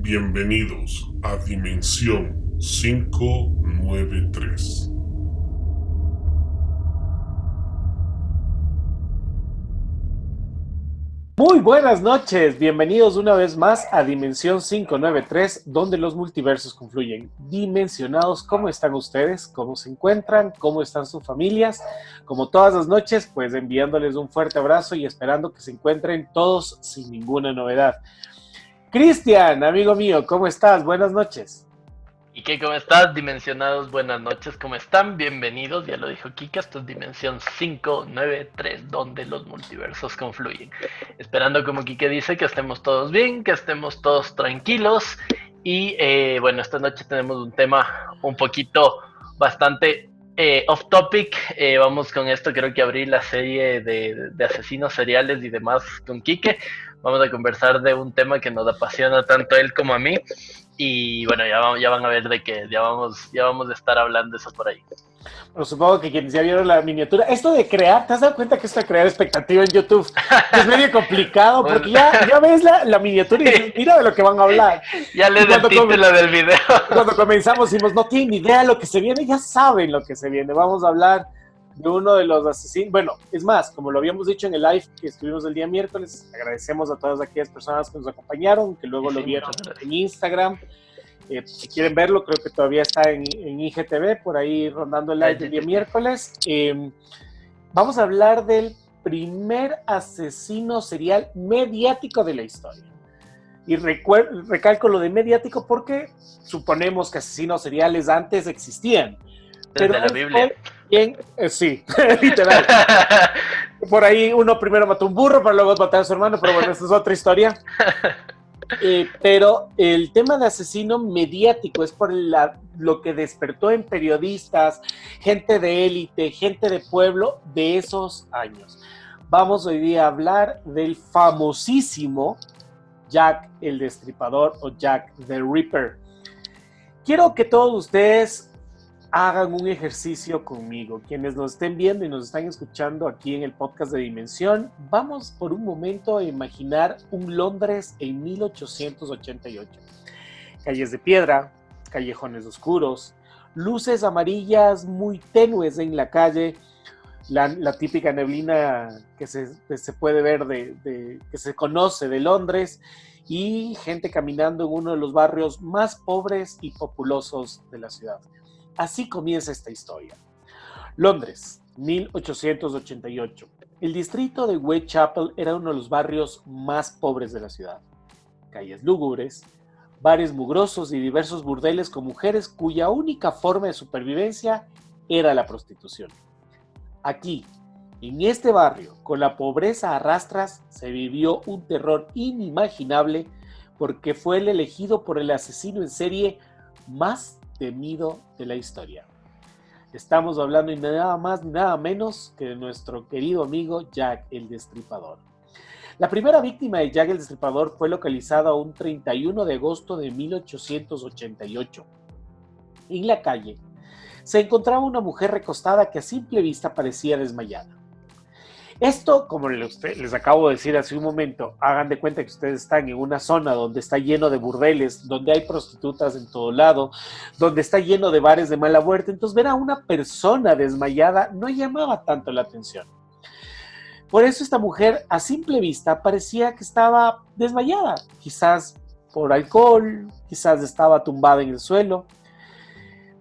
Bienvenidos a Dimensión 593. Muy buenas noches, bienvenidos una vez más a Dimensión 593, donde los multiversos confluyen. Dimensionados, ¿cómo están ustedes? ¿Cómo se encuentran? ¿Cómo están sus familias? Como todas las noches, pues enviándoles un fuerte abrazo y esperando que se encuentren todos sin ninguna novedad. Cristian, amigo mío, ¿cómo estás? Buenas noches. ¿Y qué? ¿Cómo estás? Dimensionados, buenas noches, ¿cómo están? Bienvenidos, ya lo dijo Kika, esto es Dimensión 593, donde los multiversos confluyen. Esperando, como Kike dice, que estemos todos bien, que estemos todos tranquilos. Y bueno, esta noche tenemos un tema un poquito bastante off topic. Vamos con esto, creo que abrí la serie de asesinos seriales y demás con Kike. Vamos a conversar de un tema que nos apasiona tanto a él como a mí. Y bueno, ya van a ver de que ya vamos a estar hablando de eso por ahí. Pero supongo que quienes ya vieron la miniatura, esto de crear, ¿te has dado cuenta que esto de crear expectativa en YouTube es medio complicado? Porque ya ves la miniatura y dices, mira de lo que van a hablar. Ya lees el título del video. Cuando comenzamos dijimos, no tienen idea de lo que se viene, ya saben lo que se viene. Vamos a hablar de uno de los asesinos. Bueno, es más, como lo habíamos dicho en el live que estuvimos el día miércoles, agradecemos a todas aquellas personas que nos acompañaron, que luego lo vieron en Instagram. Si quieren verlo, creo que todavía está en IGTV, por ahí rondando el live del día miércoles. Vamos a hablar del primer asesino serial mediático de la historia. Y recalco lo de mediático porque suponemos que asesinos seriales antes existían. Desde la Biblia. Bien, sí, literal. Por ahí uno primero mató un burro para luego matar a su hermano, pero bueno, esa es otra historia. Pero el tema de asesino mediático es por lo que despertó en periodistas, gente de élite, gente de pueblo de esos años. Vamos hoy día a hablar del famosísimo Jack el Destripador o Jack the Ripper. Quiero que todos ustedes hagan un ejercicio conmigo. Quienes nos estén viendo y nos están escuchando aquí en el podcast de Dimensión, vamos por un momento a imaginar un Londres en 1888. Calles de piedra, callejones oscuros, luces amarillas muy tenues en la calle, la típica neblina que se puede ver, que se conoce de Londres, y gente caminando en uno de los barrios más pobres y populosos de la ciudad. Así comienza esta historia. Londres, 1888. El distrito de Whitechapel era uno de los barrios más pobres de la ciudad. Calles lúgubres, bares mugrosos y diversos burdeles con mujeres cuya única forma de supervivencia era la prostitución. Aquí, en este barrio, con la pobreza a rastras, se vivió un terror inimaginable porque fue el elegido por el asesino en serie más temido de la historia. Estamos hablando ni nada más ni nada menos que de nuestro querido amigo Jack el Destripador. La primera víctima de Jack el Destripador fue localizada un 31 de agosto de 1888. En la calle se encontraba una mujer recostada que a simple vista parecía desmayada. Esto, como les acabo de decir hace un momento, hagan de cuenta que ustedes están en una zona donde está lleno de burdeles, donde hay prostitutas en todo lado, donde está lleno de bares de mala muerte. Entonces ver a una persona desmayada no llamaba tanto la atención. Por eso esta mujer a simple vista parecía que estaba desmayada, quizás por alcohol, quizás estaba tumbada en el suelo.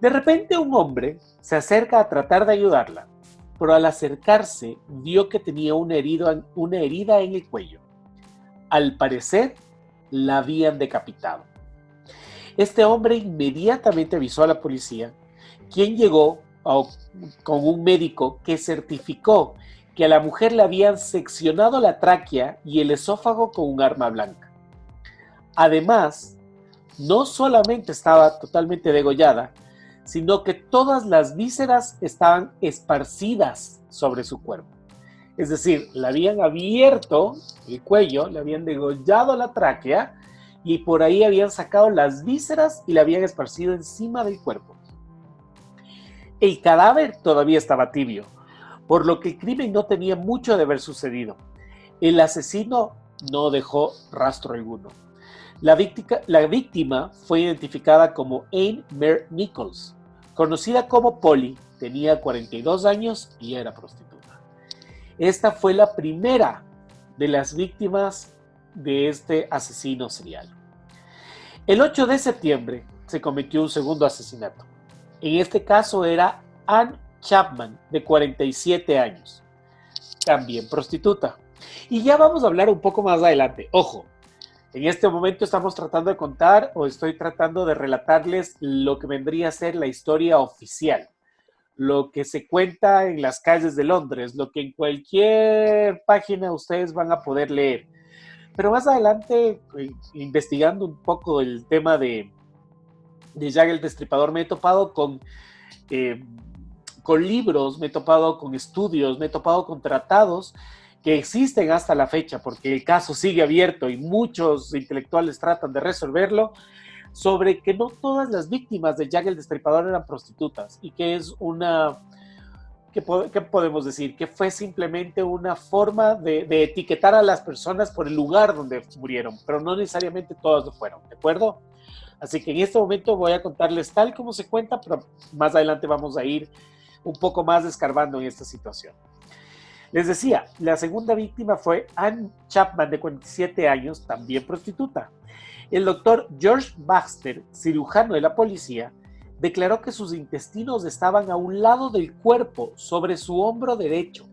De repente un hombre se acerca a tratar de ayudarla, pero al acercarse vio que tenía una herida en el cuello. Al parecer, la habían decapitado. Este hombre inmediatamente avisó a la policía, quien llegó con un médico que certificó que a la mujer le habían seccionado la tráquea y el esófago con un arma blanca. Además, no solamente estaba totalmente degollada, sino que todas las vísceras estaban esparcidas sobre su cuerpo. Es decir, le habían abierto el cuello, le habían degollado la tráquea y por ahí habían sacado las vísceras y la habían esparcido encima del cuerpo. El cadáver todavía estaba tibio, por lo que el crimen no tenía mucho de haber sucedido. El asesino no dejó rastro alguno. La víctima fue identificada como Anne Mare Nichols, conocida como Polly, tenía 42 años y era prostituta. Esta fue la primera de las víctimas de este asesino serial. El 8 de septiembre se cometió un segundo asesinato. En este caso era Ann Chapman, de 47 años, también prostituta. Y ya vamos a hablar un poco más adelante. Ojo, en este momento estamos tratando de contar o estoy tratando de relatarles lo que vendría a ser la historia oficial, lo que se cuenta en las calles de Londres, lo que en cualquier página ustedes van a poder leer. Pero más adelante, investigando un poco el tema de Jack el Destripador, me he topado con libros, me he topado con estudios, me he topado con tratados que existen hasta la fecha, porque el caso sigue abierto y muchos intelectuales tratan de resolverlo, sobre que no todas las víctimas de Jack el Destripador eran prostitutas y que es una... ¿Qué podemos decir? Que fue simplemente una forma de etiquetar a las personas por el lugar donde murieron, pero no necesariamente todas lo fueron, ¿de acuerdo? Así que en este momento voy a contarles tal como se cuenta, pero más adelante vamos a ir un poco más escarbando en esta situación. Les decía, la segunda víctima fue Ann Chapman, de 47 años, también prostituta. El doctor George Baxter, cirujano de la policía, declaró que sus intestinos estaban a un lado del cuerpo, sobre su hombro derecho.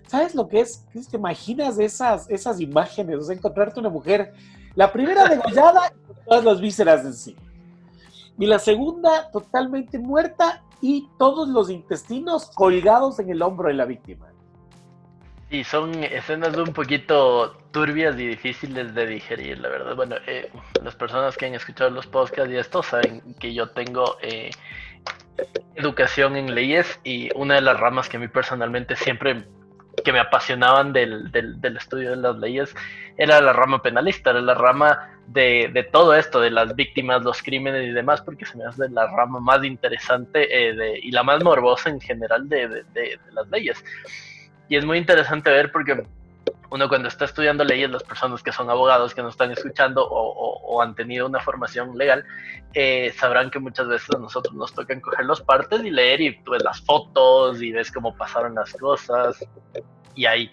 ¿Sabes lo que es? ¿Te imaginas esas imágenes? O sea, encontrarte una mujer, la primera degollada y con todas las vísceras encima. Y la segunda totalmente muerta y todos los intestinos colgados en el hombro de la víctima. Y son escenas un poquito turbias y difíciles de digerir, la verdad. Bueno, las personas que han escuchado los podcasts y esto saben que yo tengo educación en leyes y una de las ramas que a mí personalmente siempre que me apasionaban del estudio de las leyes era la rama penalista, era la rama de todo esto, de las víctimas, los crímenes y demás, porque se me hace la rama más interesante y la más morbosa en general de las leyes. Y es muy interesante ver porque uno cuando está estudiando leyes, las personas que son abogados, que nos están escuchando o han tenido una formación legal, sabrán que muchas veces a nosotros nos tocan coger los partes y leer y tú ves las fotos y ves cómo pasaron las cosas y hay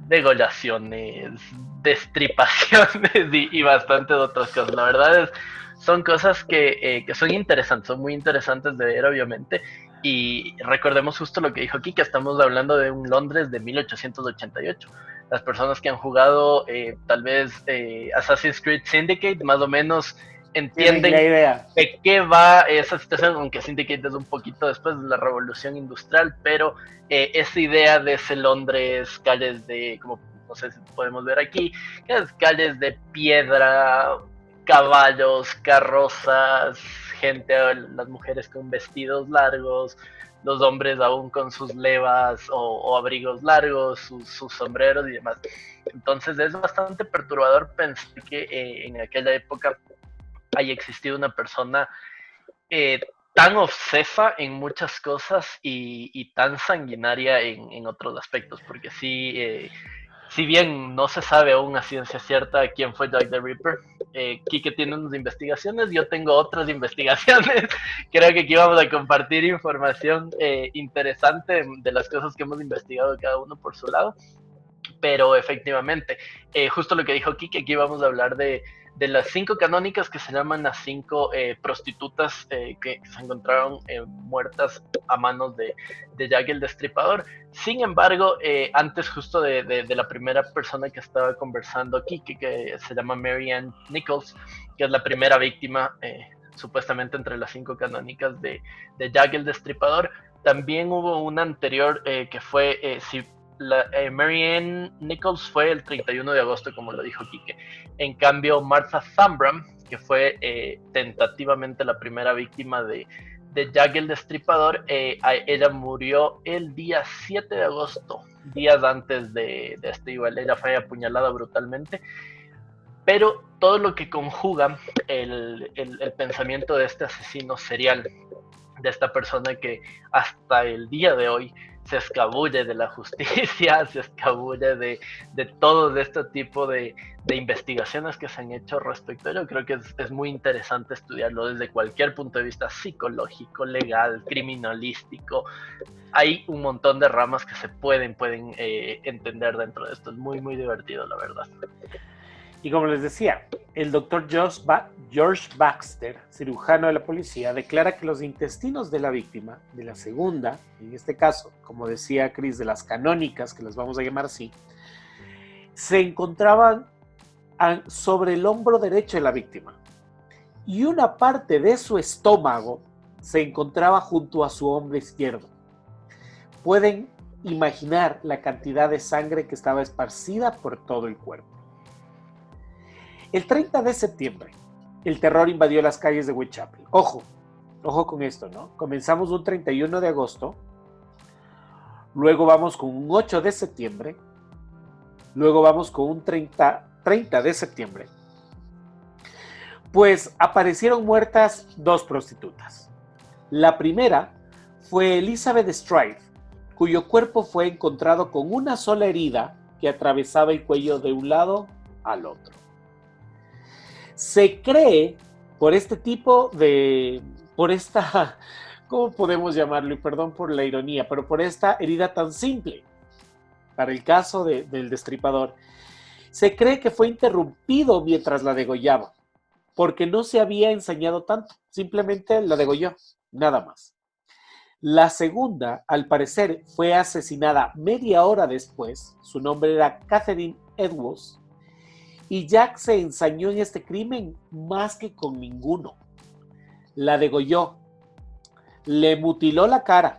degollaciones, destripaciones y bastante de otras cosas. La verdad es, son cosas que son interesantes, son muy interesantes de ver obviamente. Y recordemos justo lo que dijo aquí, que estamos hablando de un Londres de 1888. Las personas que han jugado tal vez Assassin's Creed Syndicate más o menos entienden de qué va esa situación, aunque Syndicate es un poquito después de la revolución industrial, pero esa idea de ese Londres, calles de, como no sé si podemos ver aquí, calles de piedra, caballos, carrozas, gente, las mujeres con vestidos largos, los hombres aún con sus levas o abrigos largos, sus sombreros y demás. Entonces es bastante perturbador pensar que en aquella época haya existido una persona tan obsesa en muchas cosas y tan sanguinaria en otros aspectos, porque sí, si bien no se sabe aún a ciencia cierta quién fue Jack the Ripper, Kike tiene unas investigaciones, yo tengo otras investigaciones. Creo que aquí vamos a compartir información interesante de las cosas que hemos investigado cada uno por su lado. Pero efectivamente, justo lo que dijo Kike, aquí vamos a hablar de las 5 canónicas que se llaman las 5 prostitutas que se encontraron muertas a manos de Jack el Destripador. Sin embargo, antes justo de la primera persona que estaba conversando aquí, que se llama Mary Ann Nichols, que es la primera víctima supuestamente entre las 5 canónicas de Jack el Destripador, también hubo una anterior que fue, Mary Ann Nichols fue el 31 de agosto, como lo dijo Kike. En cambio, Martha Thambram, que fue tentativamente la primera víctima de Jack el Destripador, ella murió el día 7 de agosto, días antes de este igual. Ella fue apuñalada brutalmente. Pero todo lo que conjuga el pensamiento de este asesino serial, de esta persona que hasta el día de hoy se escabulle de la justicia, se escabulle de todo este tipo de investigaciones que se han hecho respecto a ello. Creo que es muy interesante estudiarlo desde cualquier punto de vista psicológico, legal, criminalístico. Hay un montón de ramas que se pueden entender dentro de esto. Es muy, muy divertido, la verdad. Y como les decía, el doctor George Baxter, cirujano de la policía, declara que los intestinos de la víctima, de la segunda, en este caso, como decía Chris, de las canónicas, que las vamos a llamar así, se encontraban sobre el hombro derecho de la víctima. Y una parte de su estómago se encontraba junto a su hombro izquierdo. Pueden imaginar la cantidad de sangre que estaba esparcida por todo el cuerpo. El 30 de septiembre, el terror invadió las calles de Whitechapel. Ojo con esto, ¿no? Comenzamos un 31 de agosto, luego vamos con un 8 de septiembre, luego vamos con un 30 de septiembre. Pues aparecieron muertas 2 prostitutas. La primera fue Elizabeth Stride, cuyo cuerpo fue encontrado con una sola herida que atravesaba el cuello de un lado al otro. Se cree, por esta, ¿cómo podemos llamarlo? Y perdón por la ironía, pero por esta herida tan simple, para el caso del destripador, se cree que fue interrumpido mientras la degollaba, porque no se había ensañado tanto, simplemente la degolló, nada más. La segunda, al parecer, fue asesinada media hora después, su nombre era Catherine Edwards, y Jack se ensañó en este crimen más que con ninguno. La degolló, le mutiló la cara,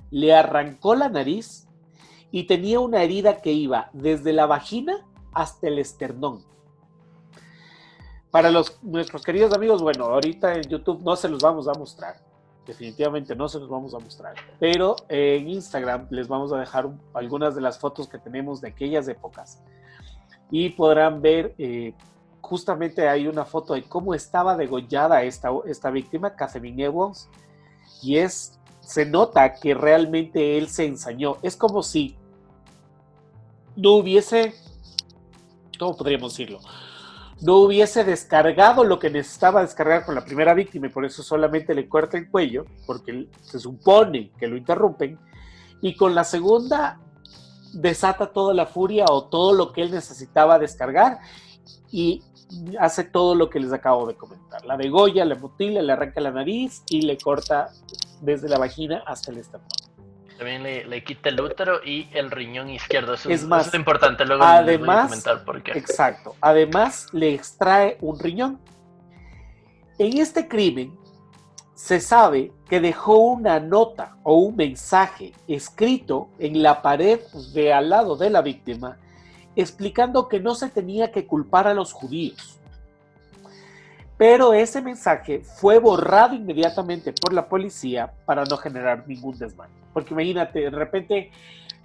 le arrancó la nariz y tenía una herida que iba desde la vagina hasta el esternón. Para nuestros queridos amigos, bueno, ahorita en YouTube no se los vamos a mostrar, definitivamente no se los vamos a mostrar, pero en Instagram les vamos a dejar algunas de las fotos que tenemos de aquellas épocas. Y podrán ver, justamente hay una foto de cómo estaba degollada esta víctima, Catherine Edwards, y se nota que realmente él se ensañó. Es como si no hubiese, ¿cómo podríamos decirlo? No hubiese descargado lo que necesitaba descargar con la primera víctima y por eso solamente le corta el cuello, porque se supone que lo interrumpen, y con la segunda desata toda la furia o todo lo que él necesitaba descargar y hace todo lo que les acabo de comentar. La degolla, le mutila, le arranca la nariz y le corta desde la vagina hasta el esternón. También le quita el útero y el riñón izquierdo. Eso es más, es importante, luego les voy a comentar por qué. Exacto. Además, le extrae un riñón. En este crimen, se sabe que dejó una nota o un mensaje escrito en la pared de al lado de la víctima explicando que no se tenía que culpar a los judíos. Pero ese mensaje fue borrado inmediatamente por la policía para no generar ningún desmán. Porque imagínate, de repente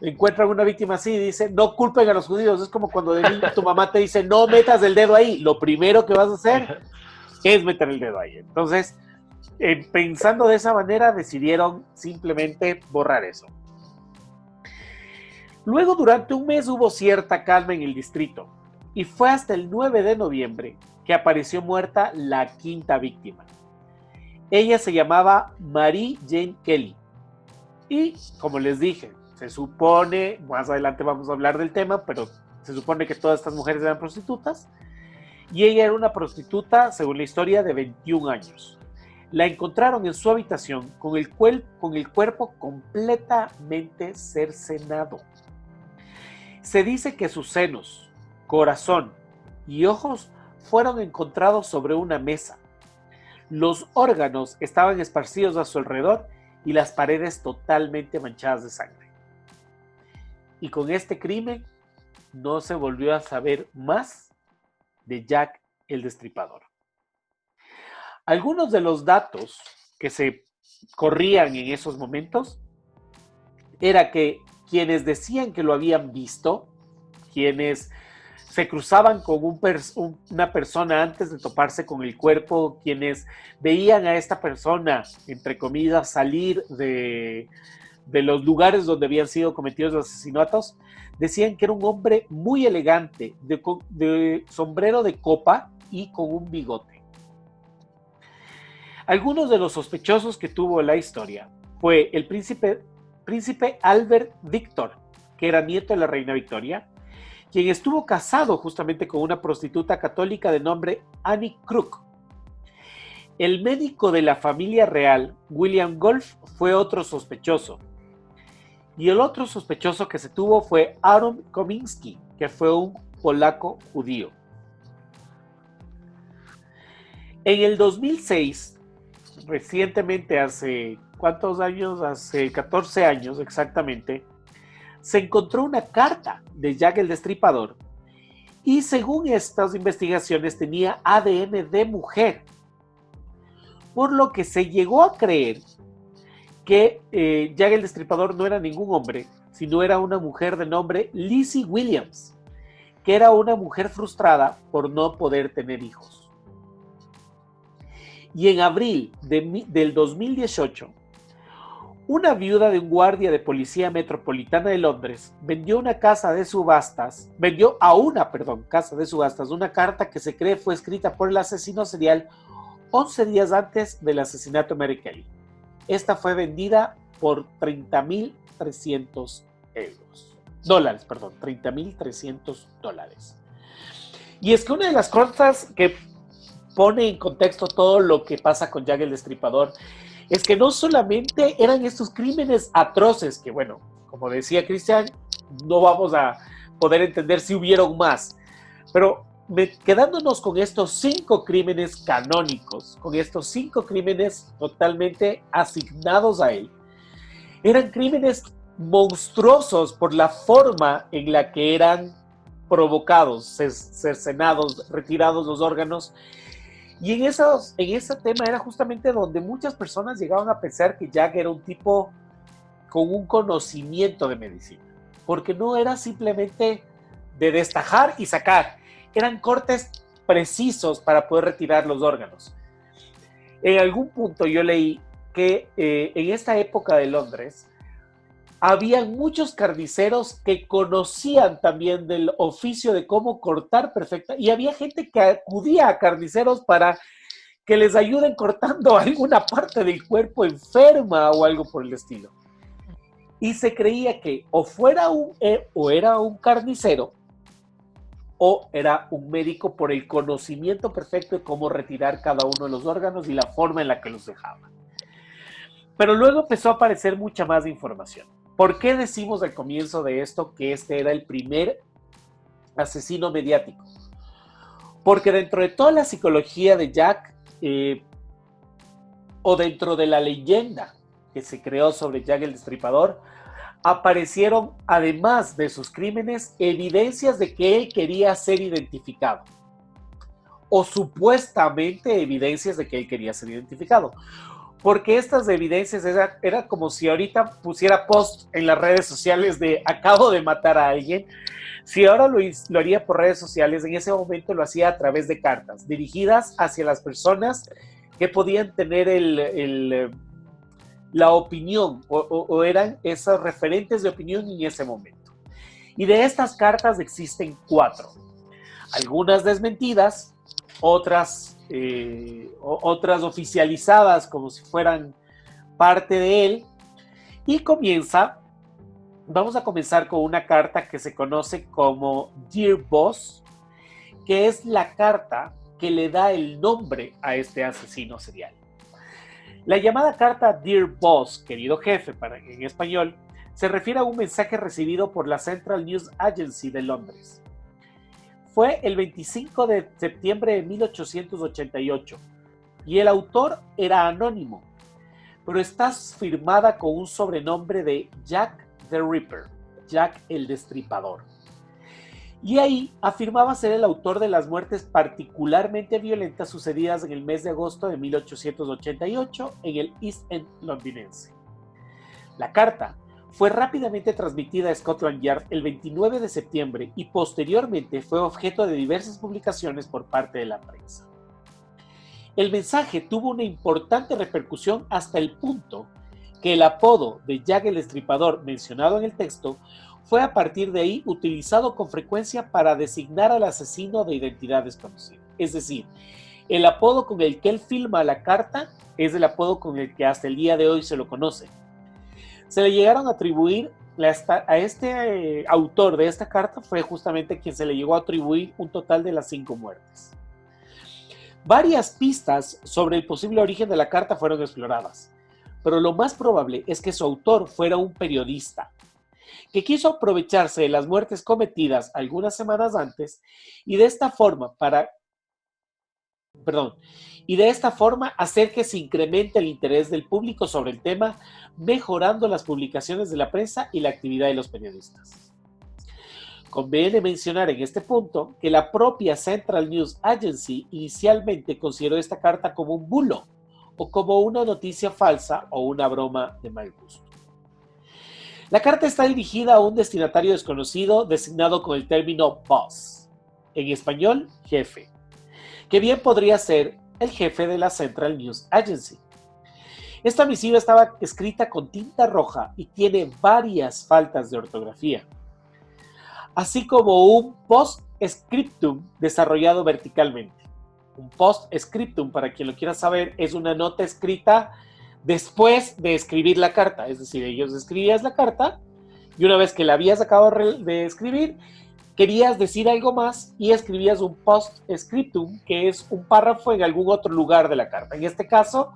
encuentran una víctima así y dice, no culpen a los judíos. Es como cuando de niño tu mamá te dice, no metas el dedo ahí. Lo primero que vas a hacer es meter el dedo ahí. Entonces, pensando de esa manera, decidieron simplemente borrar eso. Luego, durante un mes hubo cierta calma en el distrito y fue hasta el 9 de noviembre que apareció muerta la quinta víctima. Ella se llamaba Mary Jane Kelly y, como les dije, se supone, más adelante vamos a hablar del tema, pero se supone que todas estas mujeres eran prostitutas y ella era una prostituta, según la historia, de 21 años. La encontraron en su habitación con el cuerpo completamente cercenado. Se dice que sus senos, corazón y ojos fueron encontrados sobre una mesa. Los órganos estaban esparcidos a su alrededor y las paredes totalmente manchadas de sangre. Y con este crimen no se volvió a saber más de Jack el Destripador. Algunos de los datos que se corrían en esos momentos era que quienes decían que lo habían visto, quienes se cruzaban con una persona antes de toparse con el cuerpo, quienes veían a esta persona, entre comillas, salir de de los lugares donde habían sido cometidos los asesinatos, decían que era un hombre muy elegante, de sombrero de copa y con un bigote. Algunos de los sospechosos que tuvo la historia fue el príncipe Albert Victor, que era nieto de la reina Victoria, quien estuvo casado justamente con una prostituta católica de nombre Annie Crook. El médico de la familia real, William Golf, fue otro sospechoso. Y el otro sospechoso que se tuvo fue Aaron Kominski, que fue un polaco judío. En el 2006, recientemente, hace ¿cuántos años? Hace 14 años exactamente, se encontró una carta de Jack el Destripador y según estas investigaciones tenía ADN de mujer, por lo que se llegó a creer que Jack el Destripador no era ningún hombre, sino era una mujer de nombre Lizzie Williams, que era una mujer frustrada por no poder tener hijos. Y en abril del 2018, una viuda de un guardia de policía metropolitana de Londres vendió a una casa de subastas una carta que se cree fue escrita por el asesino serial 11 días antes del asesinato de Mary Kelly. Esta fue vendida por $30,300. Y es que una de las cosas que pone en contexto todo lo que pasa con Jack el Destripador es que no solamente eran estos crímenes atroces, que bueno, como decía Cristian, no vamos a poder entender si hubieron más, pero quedándonos con estos 5 crímenes canónicos, con estos 5 crímenes totalmente asignados a él, eran crímenes monstruosos por la forma en la que eran provocados, cercenados, retirados los órganos. Y en ese tema era justamente donde muchas personas llegaban a pensar que Jack era un tipo con un conocimiento de medicina, porque no era simplemente de destajar y sacar, eran cortes precisos para poder retirar los órganos. En algún punto yo leí que en esta época de Londres había muchos carniceros que conocían también del oficio de cómo cortar perfecta, y había gente que acudía a carniceros para que les ayuden cortando alguna parte del cuerpo enferma o algo por el estilo. Y se creía que o era un carnicero o era un médico por el conocimiento perfecto de cómo retirar cada uno de los órganos y la forma en la que los dejaba. Pero luego empezó a aparecer mucha más información. ¿Por qué decimos al comienzo de esto que este era el primer asesino mediático? Porque dentro de toda la psicología de Jack, o dentro de la leyenda que se creó sobre Jack el Destripador, aparecieron, además de sus crímenes, evidencias de que él quería ser identificado. O supuestamente evidencias de que él quería ser identificado. Porque estas evidencias era como si ahorita pusiera post en las redes sociales de acabo de matar a alguien. Si ahora lo haría por redes sociales, en ese momento lo hacía a través de cartas dirigidas hacia las personas que podían tener la opinión o eran esos referentes de opinión en ese momento. Y de estas cartas existen 4. Algunas desmentidas, otras oficializadas como si fueran parte de él. Y vamos a comenzar con una carta que se conoce como Dear Boss, que es la carta que le da el nombre a este asesino serial. La llamada carta Dear Boss, querido jefe, en español, se refiere a un mensaje recibido por la Central News Agency de Londres. Fue el 25 de septiembre de 1888 y el autor era anónimo, pero está firmada con un sobrenombre de Jack the Ripper, Jack el Destripador. Y ahí afirmaba ser el autor de las muertes particularmente violentas sucedidas en el mes de agosto de 1888 en el East End londinense. La carta fue rápidamente transmitida a Scotland Yard el 29 de septiembre y posteriormente fue objeto de diversas publicaciones por parte de la prensa. El mensaje tuvo una importante repercusión hasta el punto que el apodo de Jack el Destripador mencionado en el texto fue a partir de ahí utilizado con frecuencia para designar al asesino de identidad desconocida. Es decir, el apodo con el que él firma la carta es el apodo con el que hasta el día de hoy se lo conoce. Se le llegaron a atribuir a este autor de esta carta, fue justamente quien se le llegó a atribuir un total de las 5 muertes. Varias pistas sobre el posible origen de la carta fueron exploradas, pero lo más probable es que su autor fuera un periodista que quiso aprovecharse de las muertes cometidas algunas semanas antes y de esta forma hacer que se incremente el interés del público sobre el tema, mejorando las publicaciones de la prensa y la actividad de los periodistas. Conviene mencionar en este punto que la propia Central News Agency inicialmente consideró esta carta como un bulo o como una noticia falsa o una broma de mal gusto. La carta está dirigida a un destinatario desconocido designado con el término boss, en español, jefe, que bien podría ser el jefe de la Central News Agency. Esta misiva estaba escrita con tinta roja y tiene varias faltas de ortografía, así como un post-scriptum desarrollado verticalmente. Un post-scriptum, para quien lo quiera saber, es una nota escrita después de escribir la carta. Es decir, ellos escribías la carta y una vez que la habías acabado de escribir, querías decir algo más y escribías un post-scriptum, que es un párrafo en algún otro lugar de la carta. En este caso,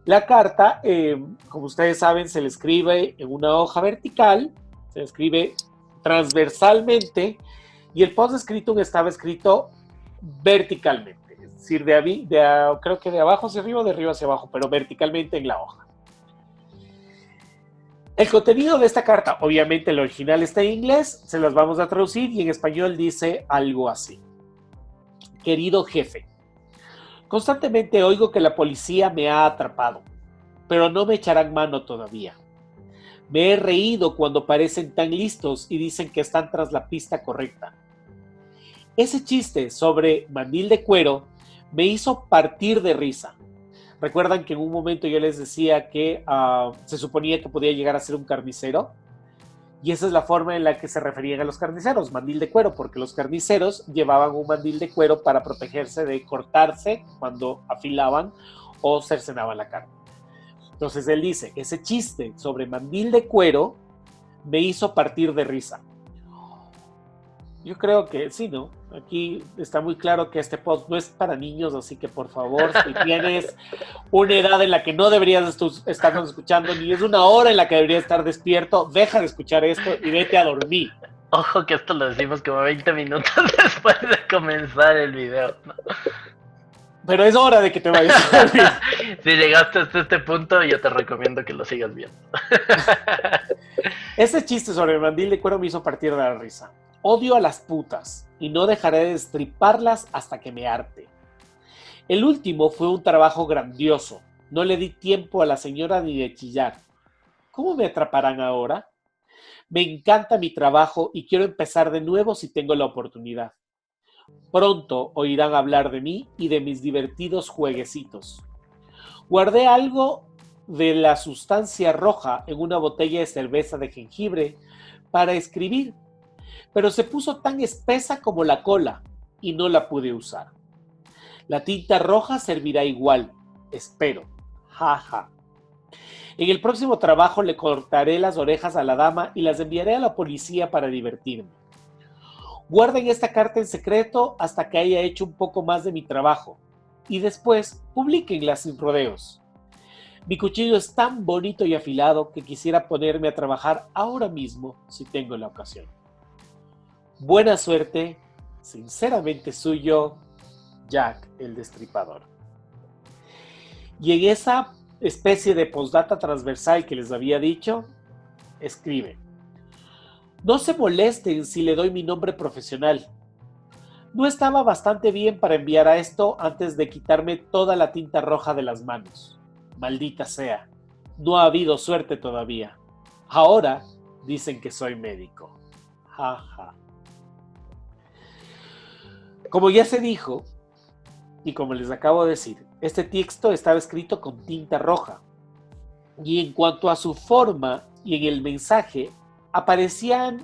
la carta, como ustedes saben, se le escribe en una hoja vertical, se le escribe transversalmente y el post-scriptum estaba escrito verticalmente, es decir, creo que de abajo hacia arriba o de arriba hacia abajo, pero verticalmente en la hoja. El contenido de esta carta, obviamente el original está en inglés, se las vamos a traducir y en español dice algo así. Querido jefe, constantemente oigo que la policía me ha atrapado, pero no me echarán mano todavía. Me he reído cuando parecen tan listos y dicen que están tras la pista correcta. Ese chiste sobre mandil de cuero me hizo partir de risa. ¿Recuerdan que en un momento yo les decía que se suponía que podía llegar a ser un carnicero? Y esa es la forma en la que se referían a los carniceros, mandil de cuero, porque los carniceros llevaban un mandil de cuero para protegerse de cortarse cuando afilaban o cercenaban la carne. Entonces él dice, ese chiste sobre mandil de cuero me hizo partir de risa. Yo creo que sí, ¿no? Aquí está muy claro que este post no es para niños, así que por favor, si tienes una edad en la que no deberías estarnos escuchando, ni es una hora en la que deberías estar despierto, deja de escuchar esto y vete a dormir. Ojo que esto lo decimos como 20 minutos después de comenzar el video, ¿no? Pero es hora de que te vayas a dormir. Si llegaste hasta este punto, yo te recomiendo que lo sigas viendo. Ese chiste sobre el mandil de cuero me hizo partir de la risa. Odio a las putas y no dejaré de destriparlas hasta que me harte. El último fue un trabajo grandioso. No le di tiempo a la señora ni de chillar. ¿Cómo me atraparán ahora? Me encanta mi trabajo y quiero empezar de nuevo si tengo la oportunidad. Pronto oirán hablar de mí y de mis divertidos jueguecitos. Guardé algo de la sustancia roja en una botella de cerveza de jengibre para escribir, pero se puso tan espesa como la cola y no la pude usar. La tinta roja servirá igual, espero. Ja, ja. En el próximo trabajo le cortaré las orejas a la dama y las enviaré a la policía para divertirme. Guarden esta carta en secreto hasta que haya hecho un poco más de mi trabajo y después publíquenla sin rodeos. Mi cuchillo es tan bonito y afilado que quisiera ponerme a trabajar ahora mismo si tengo la ocasión. Buena suerte, sinceramente suyo, Jack el Destripador. Y en esa especie de postdata transversal que les había dicho, escribe: no se molesten si le doy mi nombre profesional. No estaba bastante bien para enviar a esto antes de quitarme toda la tinta roja de las manos. Maldita sea, no ha habido suerte todavía. Ahora dicen que soy médico. Ja, ja. Como ya se dijo, y como les acabo de decir, este texto estaba escrito con tinta roja. Y en cuanto a su forma y en el mensaje, aparecían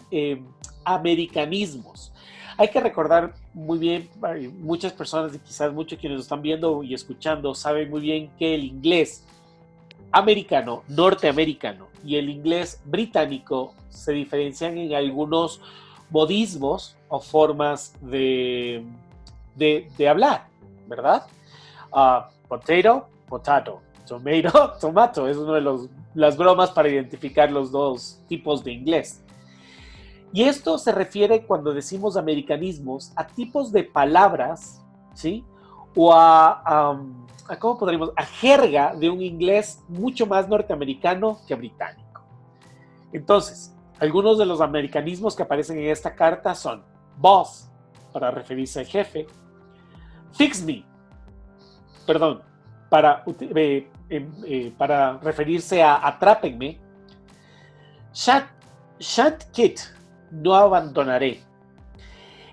americanismos. Hay que recordar muy bien, muchas personas y quizás muchos quienes nos están viendo y escuchando saben muy bien que el inglés americano, norteamericano y el inglés británico se diferencian en algunos modismos o formas de hablar, ¿verdad? Potato, potato. Tomato, tomato. Es una de las bromas para identificar los dos tipos de inglés. Y esto se refiere, cuando decimos americanismos, a tipos de palabras, ¿sí? O ¿cómo podríamos? A jerga de un inglés mucho más norteamericano que británico. Entonces, algunos de los americanismos que aparecen en esta carta son boss, para referirse al jefe; fix me, perdón, para referirse a atrápenme; shan't quit, no abandonaré.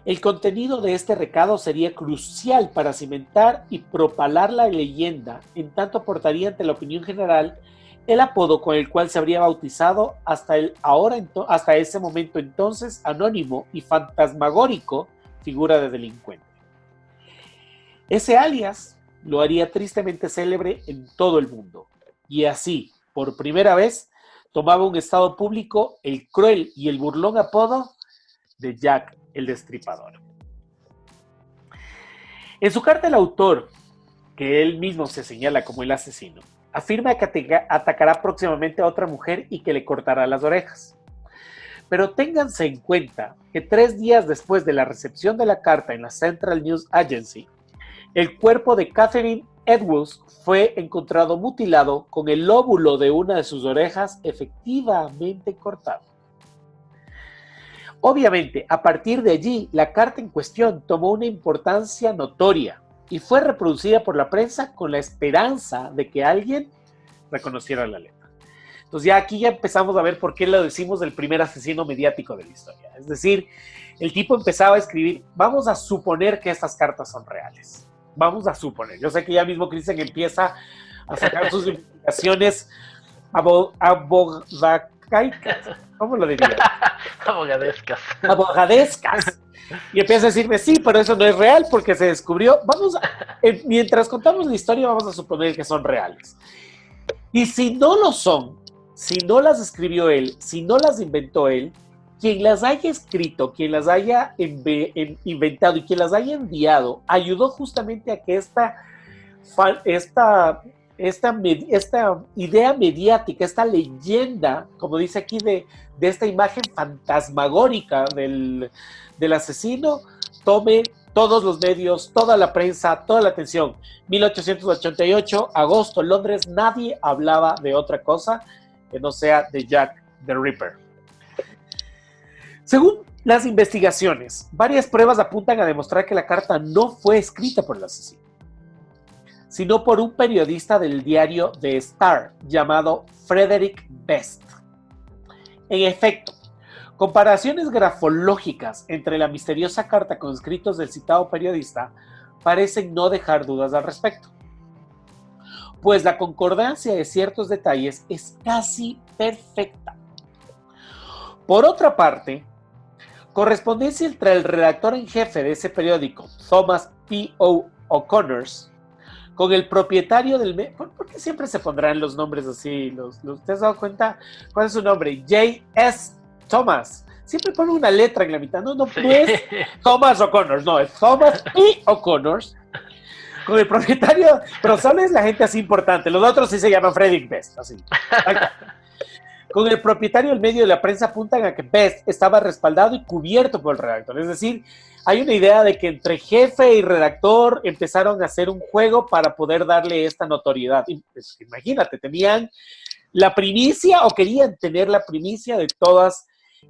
El contenido de este recado sería crucial para cimentar y propalar la leyenda, en tanto aportaría ante la opinión general el apodo con el cual se habría bautizado hasta ese momento entonces anónimo y fantasmagórico figura de delincuente. Ese alias lo haría tristemente célebre en todo el mundo, y así, por primera vez, tomaba un estado público el cruel y el burlón apodo de Jack el Destripador. En su carta, el autor, que él mismo se señala como el asesino, afirma que atacará próximamente a otra mujer y que le cortará las orejas. Pero ténganse en cuenta que 3 días después de la recepción de la carta en la Central News Agency, el cuerpo de Catherine Edwards fue encontrado mutilado con el lóbulo de una de sus orejas efectivamente cortado. Obviamente, a partir de allí, la carta en cuestión tomó una importancia notoria y fue reproducida por la prensa con la esperanza de que alguien reconociera la letra. Entonces ya aquí ya empezamos a ver por qué lo decimos el primer asesino mediático de la historia. Es decir, el tipo empezaba a escribir, vamos a suponer que estas cartas son reales. Vamos a suponer. Yo sé que ya mismo Cristian empieza a sacar sus investigaciones abogacaicas. ¿Cómo lo diría? Abogadescas. Abogadescas. Y empieza a decirme, sí, pero eso no es real porque se descubrió. Mientras contamos la historia, vamos a suponer que son reales. Y si no lo son, si no las escribió él, si no las inventó él, quien las haya escrito, quien las haya inventado y quien las haya enviado, ayudó justamente a que esta idea mediática, esta leyenda, como dice aquí, de esta imagen fantasmagórica del asesino, tome todos los medios, toda la prensa, toda la atención. 1888, agosto, Londres, nadie hablaba de otra cosa que no sea de Jack the Ripper. Según las investigaciones, varias pruebas apuntan a demostrar que la carta no fue escrita por el asesino, sino por un periodista del diario The Star llamado Frederick Best. En efecto, comparaciones grafológicas entre la misteriosa carta con escritos del citado periodista parecen no dejar dudas al respecto, pues la concordancia de ciertos detalles es casi perfecta. Por otra parte, correspondencia entre el redactor en jefe de ese periódico, Thomas P. O'Connor, con el propietario del medio. ¿Por qué siempre se pondrán los nombres así? ¿Te has dado cuenta? ¿Cuál es su nombre? J.S. Thomas. Siempre ponen una letra en la mitad. No es Thomas O'Connor, no, es Thomas P. O'Connor. Con el propietario, pero solo es la gente así importante. Los otros sí se llaman Frederick Best, así. Con el propietario del medio de la prensa apuntan a que Best estaba respaldado y cubierto por el redactor. Es decir, hay una idea de que entre jefe y redactor empezaron a hacer un juego para poder darle esta notoriedad. Y, pues, imagínate, tenían la primicia o querían tener la primicia de todos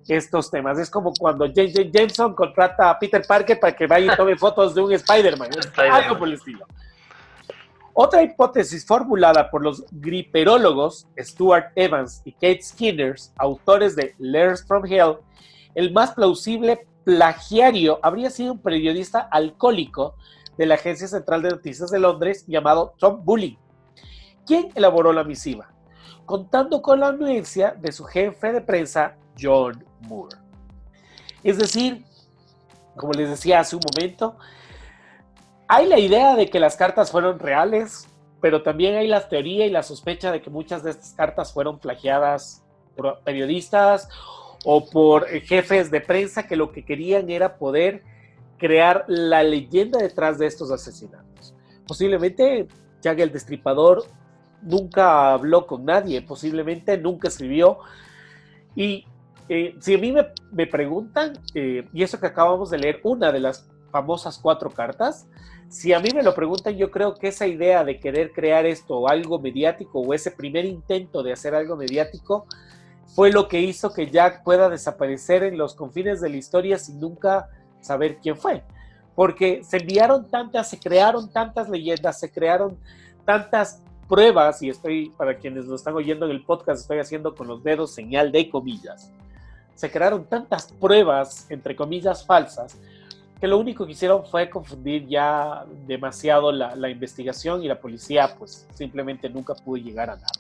estos temas. Es como cuando Jameson contrata a Peter Parker para que vaya y tome fotos de un Spider-Man. Algo por el estilo. Otra hipótesis formulada por los griperólogos Stuart Evans y Kate Skinner, autores de Letters from Hell, el más plausible plagiario habría sido un periodista alcohólico de la Agencia Central de Noticias de Londres llamado Tom Bulling, quien elaboró la misiva. contando con la anuencia de su jefe de prensa, John Moore. Es decir, como les decía hace un momento, hay la idea de que las cartas fueron reales, pero también hay la teoría y la sospecha de que muchas de estas cartas fueron plagiadas por periodistas o por jefes de prensa que lo que querían era poder crear la leyenda detrás de estos asesinatos. Posiblemente Jack el Destripador nunca habló con nadie, posiblemente nunca escribió. Y si a mí me preguntan, y eso que acabamos de leer, una de las famosas 4 cartas, si a mí me lo preguntan, yo creo que esa idea de querer crear esto o algo mediático, o ese primer intento de hacer algo mediático, fue lo que hizo que Jack pueda desaparecer en los confines de la historia sin nunca saber quién fue. Porque se enviaron tantas, se crearon tantas leyendas, se crearon tantas pruebas, y estoy, para quienes lo están oyendo en el podcast, estoy haciendo con los dedos señal de comillas. Se crearon tantas pruebas, entre comillas, falsas, que lo único que hicieron fue confundir ya demasiado la investigación, y la policía pues simplemente nunca pudo llegar a nada.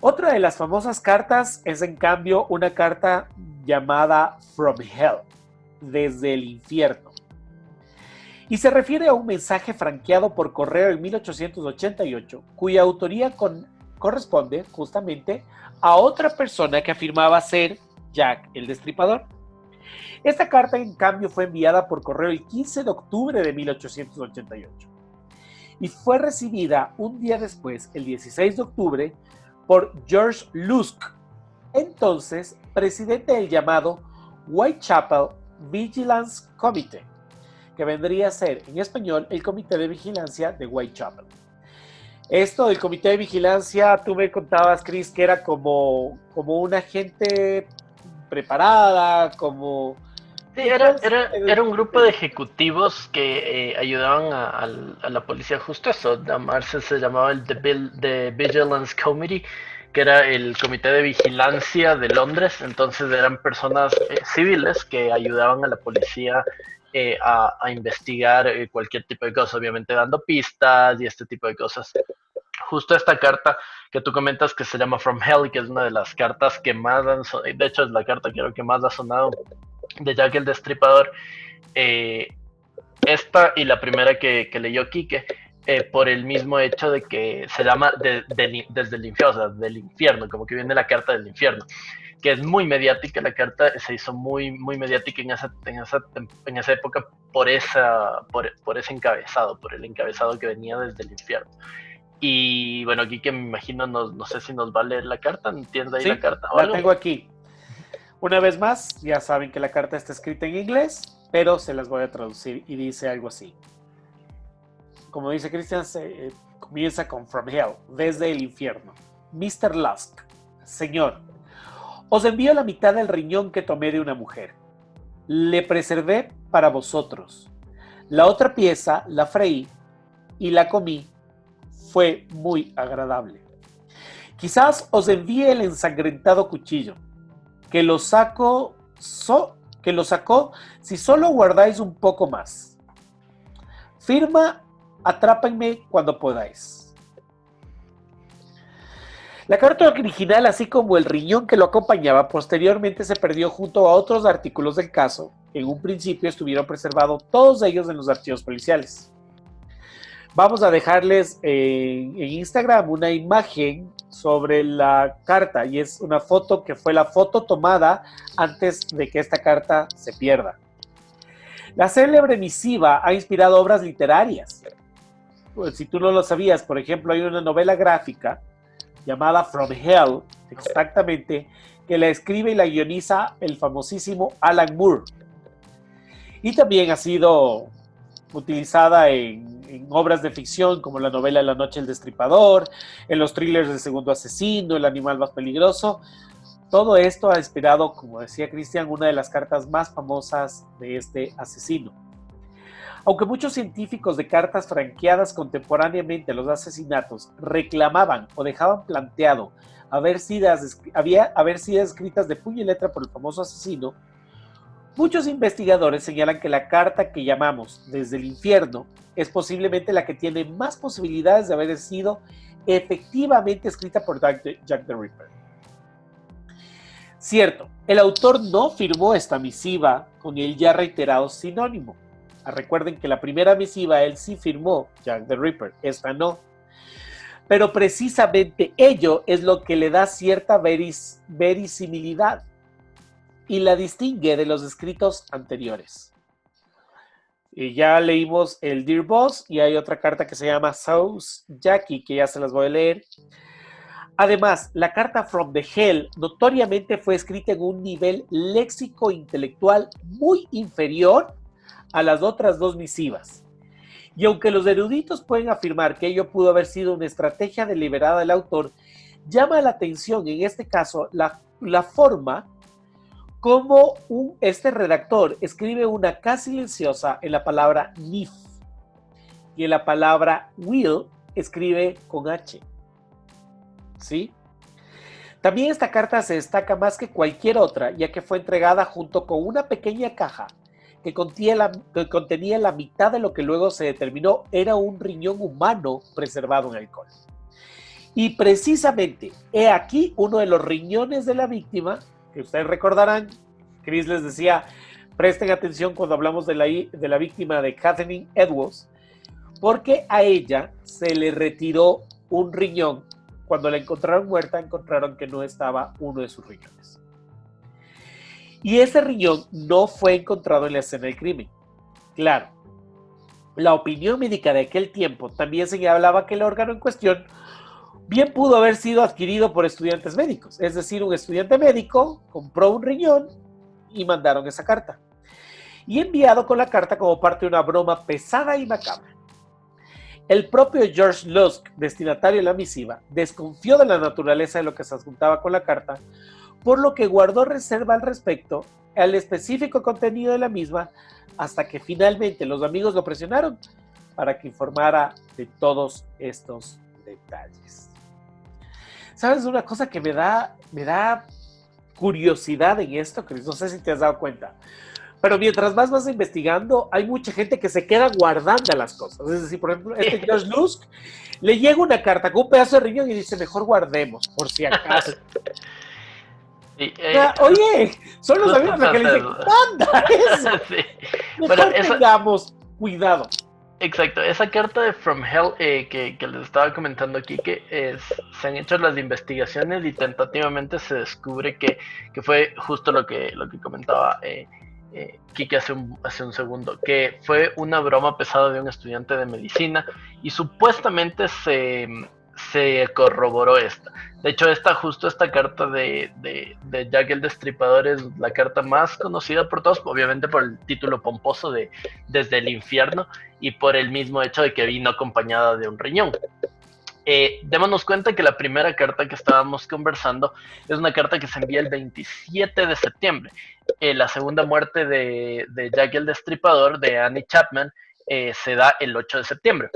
Otra de las famosas cartas es en cambio una carta llamada From Hell, desde el infierno. Y se refiere a un mensaje franqueado por correo en 1888, cuya autoría corresponde justamente a otra persona que afirmaba ser Jack el Destripador. Esta carta, en cambio, fue enviada por correo el 15 de octubre de 1888 y fue recibida un día después, el 16 de octubre, por George Lusk, entonces presidente del llamado Whitechapel Vigilance Committee, que vendría a ser en español el Comité de Vigilancia de Whitechapel. Esto del Comité de Vigilancia, tú me contabas, Chris, que era como una gente preparada, como... Sí, era un grupo de ejecutivos que ayudaban a la policía, justo eso, se llamaba el The Vigilance Committee, que era el comité de vigilancia de Londres. Entonces eran personas civiles que ayudaban a la policía a investigar cualquier tipo de cosa, obviamente dando pistas y este tipo de cosas. Justo esta carta que tú comentas que se llama From Hell, que es una de las cartas que más han sonado, de hecho es la carta creo que más ha sonado de Jack el Destripador, esta y la primera que leyó Quique, por el mismo hecho de que se llama desde el infierno, o sea, del infierno, como que viene la carta del infierno, que es muy mediática. La carta se hizo muy, muy mediática en esa época por ese encabezado, por el encabezado que venía desde el infierno. Y bueno, Quique, me imagino, no sé si nos va a leer la carta, ¿entiendes ahí Sí, la carta? la tengo aquí. Una vez más, ya saben que la carta está escrita en inglés, pero se las voy a traducir y dice algo así. Como dice Christian, comienza con From Hell, desde el infierno. Mr. Lusk, señor, os envío la mitad del riñón que tomé de una mujer. Le preservé para vosotros. La otra pieza la freí y la comí. Fue muy agradable. Quizás os envíe el ensangrentado cuchillo, que lo sacó si solo guardáis un poco más. Firma, atrápenme cuando podáis. La carta original, así como el riñón que lo acompañaba, posteriormente se perdió junto a otros artículos del caso. En un principio estuvieron preservados todos ellos en los archivos policiales. Vamos a dejarles en Instagram una imagen sobre la carta, y es una foto que fue la foto tomada antes de que esta carta se pierda. La célebre misiva ha inspirado obras literarias. Pues, si tú no lo sabías, por ejemplo, hay una novela gráfica llamada From Hell, exactamente, que la escribe y la guioniza el famosísimo Alan Moore. Y también ha sido utilizada en obras de ficción como la novela La noche del destripador, en los thrillers de Segundo asesino, El animal más peligroso. Todo esto ha inspirado, como decía Christian, una de las cartas más famosas de este asesino. Aunque muchos científicos de cartas franqueadas contemporáneamente a los asesinatos reclamaban o dejaban planteado haber sido escritas de puño y letra por el famoso asesino, muchos investigadores señalan que la carta que llamamos Desde el infierno es posiblemente la que tiene más posibilidades de haber sido efectivamente escrita por Jack the Ripper. Cierto, el autor no firmó esta misiva con el ya reiterado sinónimo. Recuerden que la primera misiva él sí firmó Jack the Ripper, esta no. Pero precisamente ello es lo que le da cierta verisimilidad y la distingue de los escritos anteriores. Y ya leímos el Dear Boss y hay otra carta que se llama South Jackie, que ya se las voy a leer. Además, la carta From the Hell notoriamente fue escrita en un nivel léxico-intelectual muy inferior a las otras dos misivas. Y aunque los eruditos pueden afirmar que ello pudo haber sido una estrategia deliberada del autor, llama la atención en este caso la forma como este redactor escribe una K silenciosa en la palabra NIF y en la palabra will escribe con H. ¿Sí? También esta carta se destaca más que cualquier otra, ya que fue entregada junto con una pequeña caja que contenía la mitad de lo que luego se determinó era un riñón humano preservado en alcohol. Y precisamente, he aquí uno de los riñones de la víctima, que ustedes recordarán, Chris les decía, presten atención cuando hablamos de la víctima de Catherine Edwards, porque a ella se le retiró un riñón. Cuando la encontraron muerta, encontraron que no estaba uno de sus riñones. Y ese riñón no fue encontrado en la escena del crimen. Claro, la opinión médica de aquel tiempo también señalaba que el órgano en cuestión bien pudo haber sido adquirido por estudiantes médicos. Es decir, un estudiante médico compró un riñón y mandaron esa carta. Y enviado con la carta como parte de una broma pesada y macabra. El propio George Lusk, destinatario de la misiva, desconfió de la naturaleza de lo que se adjuntaba con la carta, por lo que guardó reserva al respecto al específico contenido de la misma, hasta que finalmente los amigos lo presionaron para que informara de todos estos detalles. ¿Sabes una cosa que me da curiosidad en esto, Chris? No sé si te has dado cuenta. Pero mientras más vas investigando, hay mucha gente que se queda guardando las cosas. Es decir, por ejemplo, George Lusk le llega una carta con un pedazo de riñón y dice, mejor guardemos, por si acaso. Sí, oye, son los amigos los que le dicen, ¡manda eso! Sí. Mejor tengamos cuidado. Exacto, esa carta de From Hell que les estaba comentando aquí, que se han hecho las investigaciones y tentativamente se descubre que fue justo lo que comentaba Kike hace un segundo, que fue una broma pesada de un estudiante de medicina y supuestamente se corroboró esta. De hecho, esta carta de Jack el Destripador es la carta más conocida por todos, obviamente por el título pomposo de Desde el Infierno y por el mismo hecho de que vino acompañada de un riñón. Démonos cuenta que la primera carta que estábamos conversando es una carta que se envía el 27 de septiembre. La segunda muerte de Jack el Destripador, de Annie Chapman, se da el 8 de septiembre.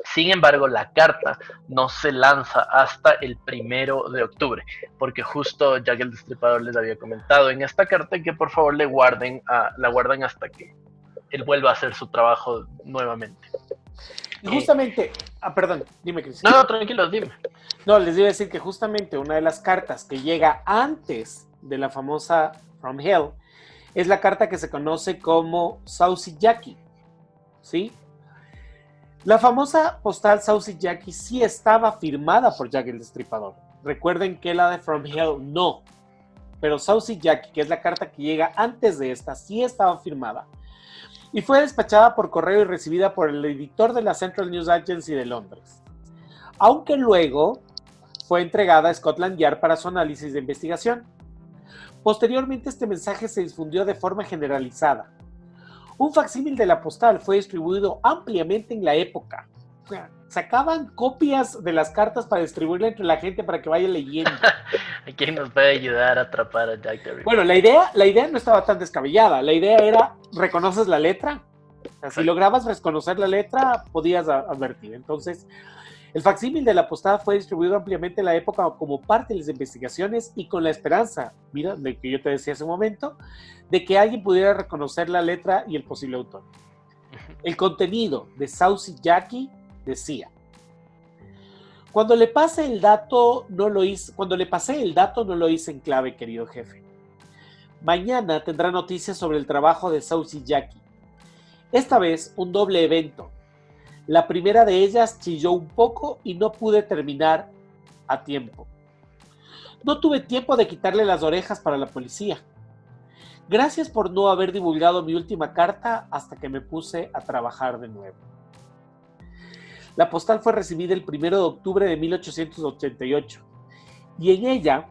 Sin embargo, la carta no se lanza hasta el 1 de octubre, porque justo Jack el Destripador les había comentado en esta carta que por favor la guarden hasta que él vuelva a hacer su trabajo nuevamente. Y justamente, perdón, dime, Cris. No, tranquilo, dime. No, les iba a decir que justamente una de las cartas que llega antes de la famosa From Hell es la carta que se conoce como Saucy Jackie, ¿sí? La famosa postal Saucy Jackie sí estaba firmada por Jack el Destripador. Recuerden que la de From Hell no, pero Saucy Jackie, que es la carta que llega antes de esta, sí estaba firmada. Y fue despachada por correo y recibida por el editor de la Central News Agency de Londres. Aunque luego fue entregada a Scotland Yard para su análisis de investigación. Posteriormente este mensaje se difundió de forma generalizada. Un facsímil de la postal fue distribuido ampliamente en la época. O sea, sacaban copias de las cartas para distribuirla entre la gente para que vaya leyendo. ¿Quién nos puede ayudar a atrapar a Jack the Ripper? Bueno, la idea no estaba tan descabellada. La idea era, ¿reconoces la letra? O sea, si lograbas reconocer la letra, podías advertir. Entonces, el facsímil de la postal fue distribuido ampliamente en la época como parte de las investigaciones y con la esperanza, mira, de que yo te decía hace un momento, de que alguien pudiera reconocer la letra y el posible autor. El contenido de Saucy Jackie decía: Cuando le pasé el dato, no lo hice en clave, querido jefe. Mañana tendrá noticias sobre el trabajo de Sauce y Jackie. Esta vez un doble evento. La primera de ellas chilló un poco y no pude terminar a tiempo. No tuve tiempo de quitarle las orejas para la policía. Gracias por no haber divulgado mi última carta hasta que me puse a trabajar de nuevo. La postal fue recibida el 1 de octubre de 1888 y en ella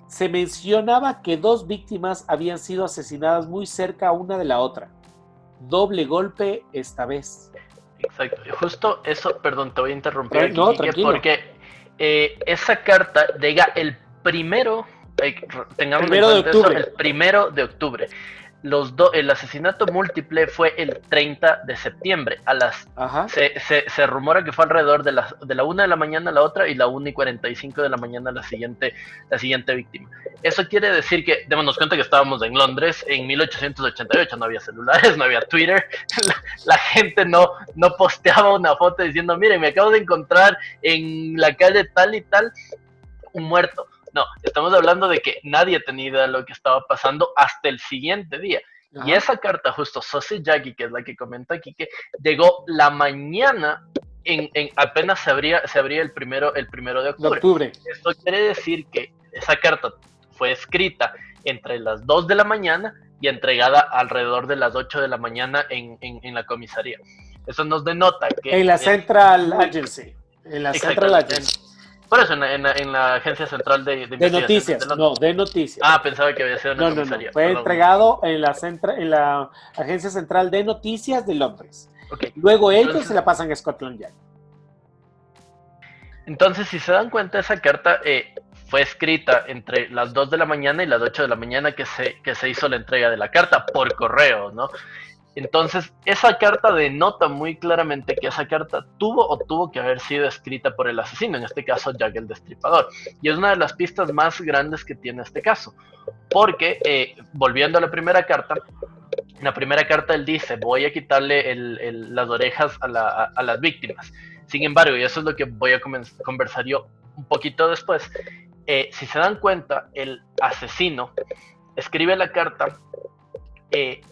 se mencionaba que 2 víctimas habían sido asesinadas muy cerca una de la otra. Doble golpe esta vez. Exacto. Justo eso, perdón, te voy a interrumpir aquí, No, Quique, tranquilo. porque esa carta llega el primero, tengamos en Primero de cuenta eso, octubre. el 1 de octubre. El asesinato múltiple fue el 30 de septiembre. Ajá. Se rumora que fue alrededor de la 1 de la mañana la otra y la 1:45 de la mañana la siguiente víctima. Eso quiere decir que, démonos cuenta que estábamos en Londres en 1888, no había celulares, no había Twitter, la gente no posteaba una foto diciendo, miren, me acabo de encontrar en la calle tal y tal un muerto. No, estamos hablando de que nadie tenía idea de lo que estaba pasando hasta el siguiente día. Ajá. Y esa carta, justo Sauce y Jackie, que es la que comenta aquí, que llegó la mañana, apenas se abría el primero de octubre. Esto quiere decir que esa carta fue escrita entre las 2 de la mañana y entregada alrededor de las 8 de la mañana en la comisaría. Eso nos denota que... En la Central Agency. En la Central Agency. Por eso, en la Agencia Central de Noticias. No, de Noticias. Ah, pensaba que había sido una comisaría. No. Fue entregado en la Agencia Central de Noticias de Londres. Okay. Luego ellos se la pasan a Scotland Yard. Entonces, si se dan cuenta, esa carta fue escrita entre las 2 de la mañana y las 8 de la mañana que se hizo la entrega de la carta por correo, ¿no? Entonces, esa carta denota muy claramente que esa carta tuvo que haber sido escrita por el asesino, en este caso Jack el Destripador. Y es una de las pistas más grandes que tiene este caso. Porque, volviendo a la primera carta, en la primera carta él dice, voy a quitarle las orejas a las víctimas. Sin embargo, y eso es lo que voy a conversar yo un poquito después, si se dan cuenta, el asesino escribe la carta,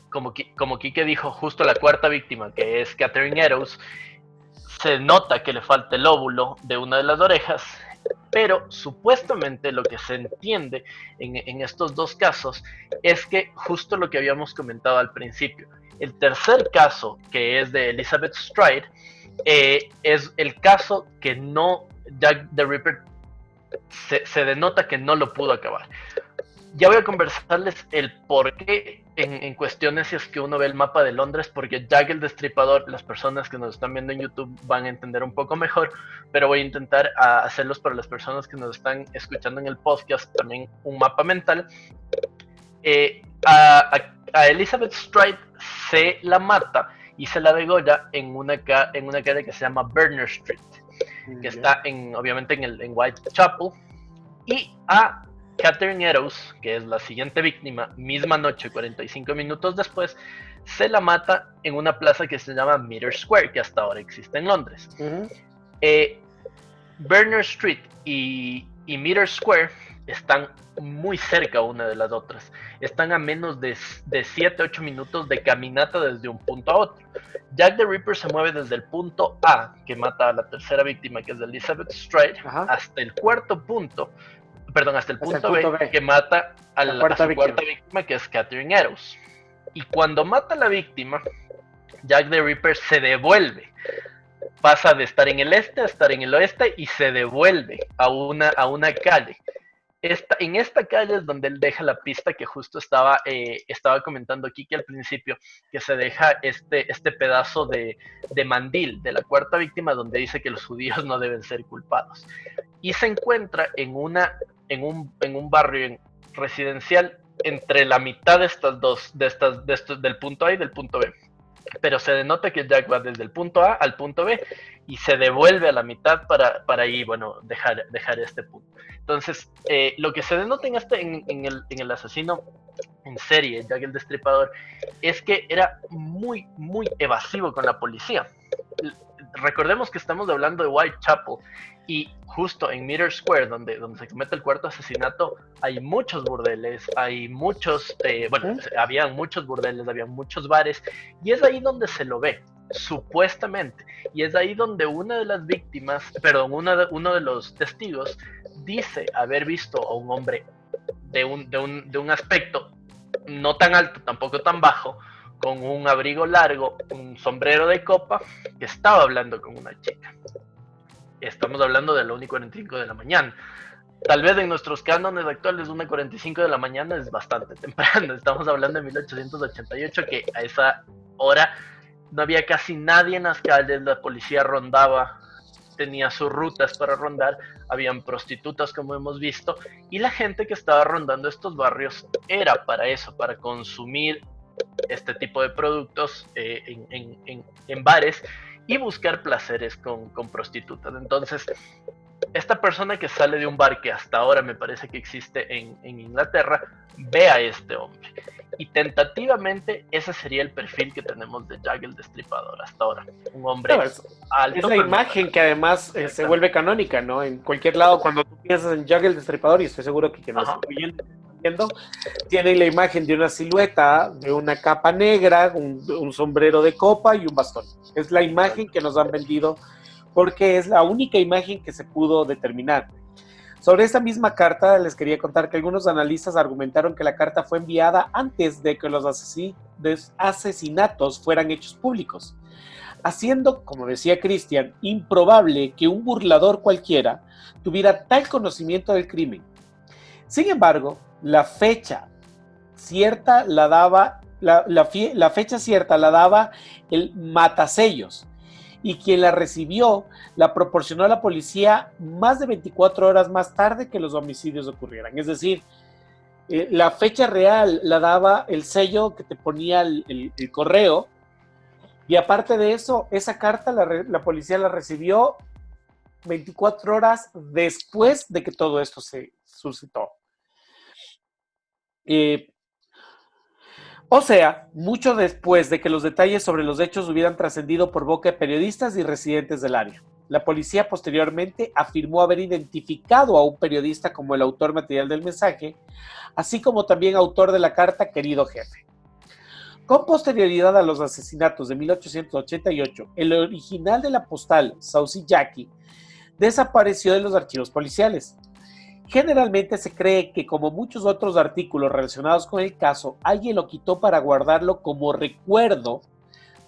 como Quique dijo, justo la cuarta víctima, que es Catherine Eddowes, se nota que le falta el óvulo de una de las orejas, pero supuestamente lo que se entiende en estos dos casos es que justo lo que habíamos comentado al principio, el tercer caso, que es de Elizabeth Stride, es el caso que no, Jack the Ripper se denota que no lo pudo acabar. Ya voy a conversarles el por qué en cuestiones si es que uno ve el mapa de Londres, porque Jack el Destripador, las personas que nos están viendo en YouTube van a entender un poco mejor, pero voy a intentar hacerlos para las personas que nos están escuchando en el podcast también un mapa mental. A Elizabeth Stride se la mata y se la degolla en una calle que se llama Berners Street, que está obviamente en Whitechapel, y a Catherine Eddowes, que es la siguiente víctima, misma noche, 45 minutos después, se la mata en una plaza que se llama Meter Square, que hasta ahora existe en Londres. Berners Street y Meter Square están muy cerca una de las otras. Están a menos de 7-8 minutos de caminata desde un punto a otro. Jack the Ripper se mueve desde el punto A, que mata a la tercera víctima, que es Elizabeth Stride, hasta el cuarto punto, hasta el punto B, que mata a su cuarta víctima, que es Catherine Eddowes. Y cuando mata a la víctima, Jack the Ripper se devuelve. Pasa de estar en el este a estar en el oeste y se devuelve a una calle. En esta calle es donde él deja la pista que justo estaba comentando Kiki al principio, que se deja este pedazo de mandil de la cuarta víctima donde dice que los judíos no deben ser culpados. Y se encuentra en un barrio residencial entre la mitad de estas dos, del punto A y del punto B. Pero se denota que Jack va desde el punto A al punto B y se devuelve a la mitad para ahí, dejar este punto. Entonces, lo que se denota en el asesino en serie, Jack el Destripador, es que era muy, muy evasivo con la policía. recordemos que estamos hablando de Whitechapel y justo en Meter Square, donde se comete el cuarto asesinato, hay muchos burdeles, hay muchos, habían muchos burdeles, habían muchos bares, y es ahí donde se lo ve, supuestamente, y es ahí donde una de las víctimas, perdón, uno de los testigos dice haber visto a un hombre de un aspecto no tan alto, tampoco tan bajo, con un abrigo largo, un sombrero de copa, que estaba hablando con una chica. Estamos hablando de la 1:45 de la mañana. Tal vez en nuestros cánones actuales 1:45 de la mañana es bastante temprano. Estamos hablando de 1888, que a esa hora no había casi nadie en las calles, la policía rondaba, tenía sus rutas para rondar, habían prostitutas como hemos visto, y la gente que estaba rondando estos barrios era para eso, para consumir este tipo de productos en bares y buscar placeres con prostitutas. Entonces, esta persona que sale de un bar que hasta ahora me parece que existe en Inglaterra, ve a este hombre. Y tentativamente ese sería el perfil que tenemos de Jack el Destripador hasta ahora. Un hombre alto. Es la imagen que además se vuelve canónica, ¿no? En cualquier lado, cuando tú piensas en Jack el Destripador, y estoy seguro que nos está viendo, tienen la imagen de una silueta, de una capa negra, un sombrero de copa y un bastón. Es la imagen que nos han vendido porque es la única imagen que se pudo determinar. Sobre esta misma carta les quería contar que algunos analistas argumentaron que la carta fue enviada antes de que los asesinatos fueran hechos públicos, haciendo, como decía Cristian, improbable que un burlador cualquiera tuviera tal conocimiento del crimen. Sin embargo, la fecha cierta la daba el matasellos, y quien la recibió la proporcionó a la policía más de 24 horas más tarde que los homicidios ocurrieran. Es decir, la fecha real la daba el sello que te ponía el correo, y aparte de eso, esa carta la policía la recibió 24 horas después de que todo esto se suscitó. O sea, mucho después de que los detalles sobre los hechos hubieran trascendido por boca de periodistas y residentes del área. La policía posteriormente afirmó haber identificado a un periodista como el autor material del mensaje, así como también autor de la carta Querido Jefe. Con posterioridad a los asesinatos de 1888, el original de la postal, Saucy Jackie, desapareció de los archivos policiales. Generalmente se cree que, como muchos otros artículos relacionados con el caso, alguien lo quitó para guardarlo como recuerdo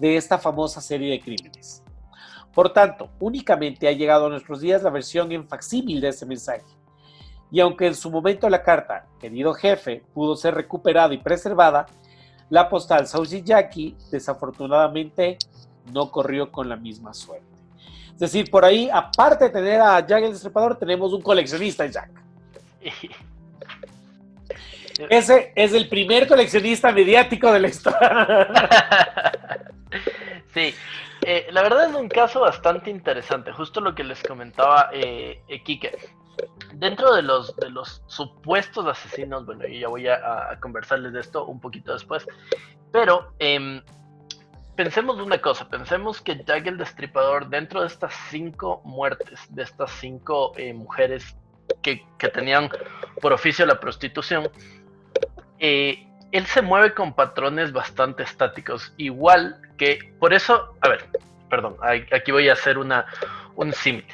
de esta famosa serie de crímenes. Por tanto, únicamente ha llegado a nuestros días la versión en facsímil de ese mensaje. Y aunque en su momento la carta, Querido Jefe, pudo ser recuperada y preservada, la postal Saucy Jackie desafortunadamente no corrió con la misma suerte. Es decir, por ahí, aparte de tener a Jack el Destripador, tenemos un coleccionista en Jack. Ese es el primer coleccionista mediático de la historia. Sí, la verdad es un caso bastante interesante, justo lo que les comentaba Quique. Dentro de los supuestos asesinos, bueno, yo ya voy a conversarles de esto un poquito después, pero pensemos una cosa, pensemos que Jack el Destripador, dentro de estas 5 muertes, de estas 5 mujeres que tenían por oficio la prostitución, él se mueve con patrones bastante estáticos, igual que, por eso, aquí voy a hacer un símil.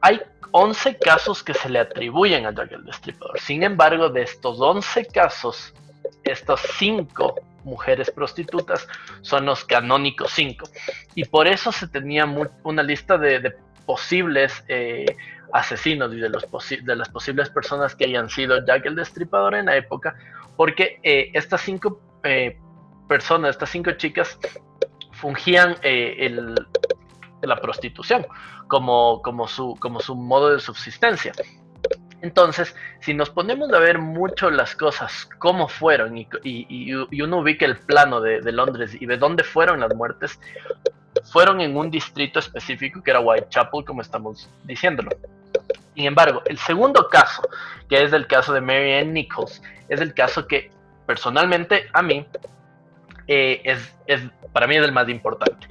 Hay 11 casos que se le atribuyen a Jack el Destripador. Sin embargo, de estos 11 casos, estas 5 mujeres prostitutas son los canónicos 5. Y por eso se tenía una lista de posibles asesinos y de las posibles personas que hayan sido Jack el Destripador en la época, porque estas 5 personas, estas 5 chicas, fungían la prostitución como su modo de subsistencia. Entonces, si nos ponemos a ver mucho las cosas, cómo fueron, y uno ubica el plano de Londres y de dónde fueron las muertes, fueron en un distrito específico que era Whitechapel, como estamos diciéndolo. Sin embargo, el segundo caso, que es el caso de Mary Ann Nichols, es el caso que personalmente a mí para mí es el más importante.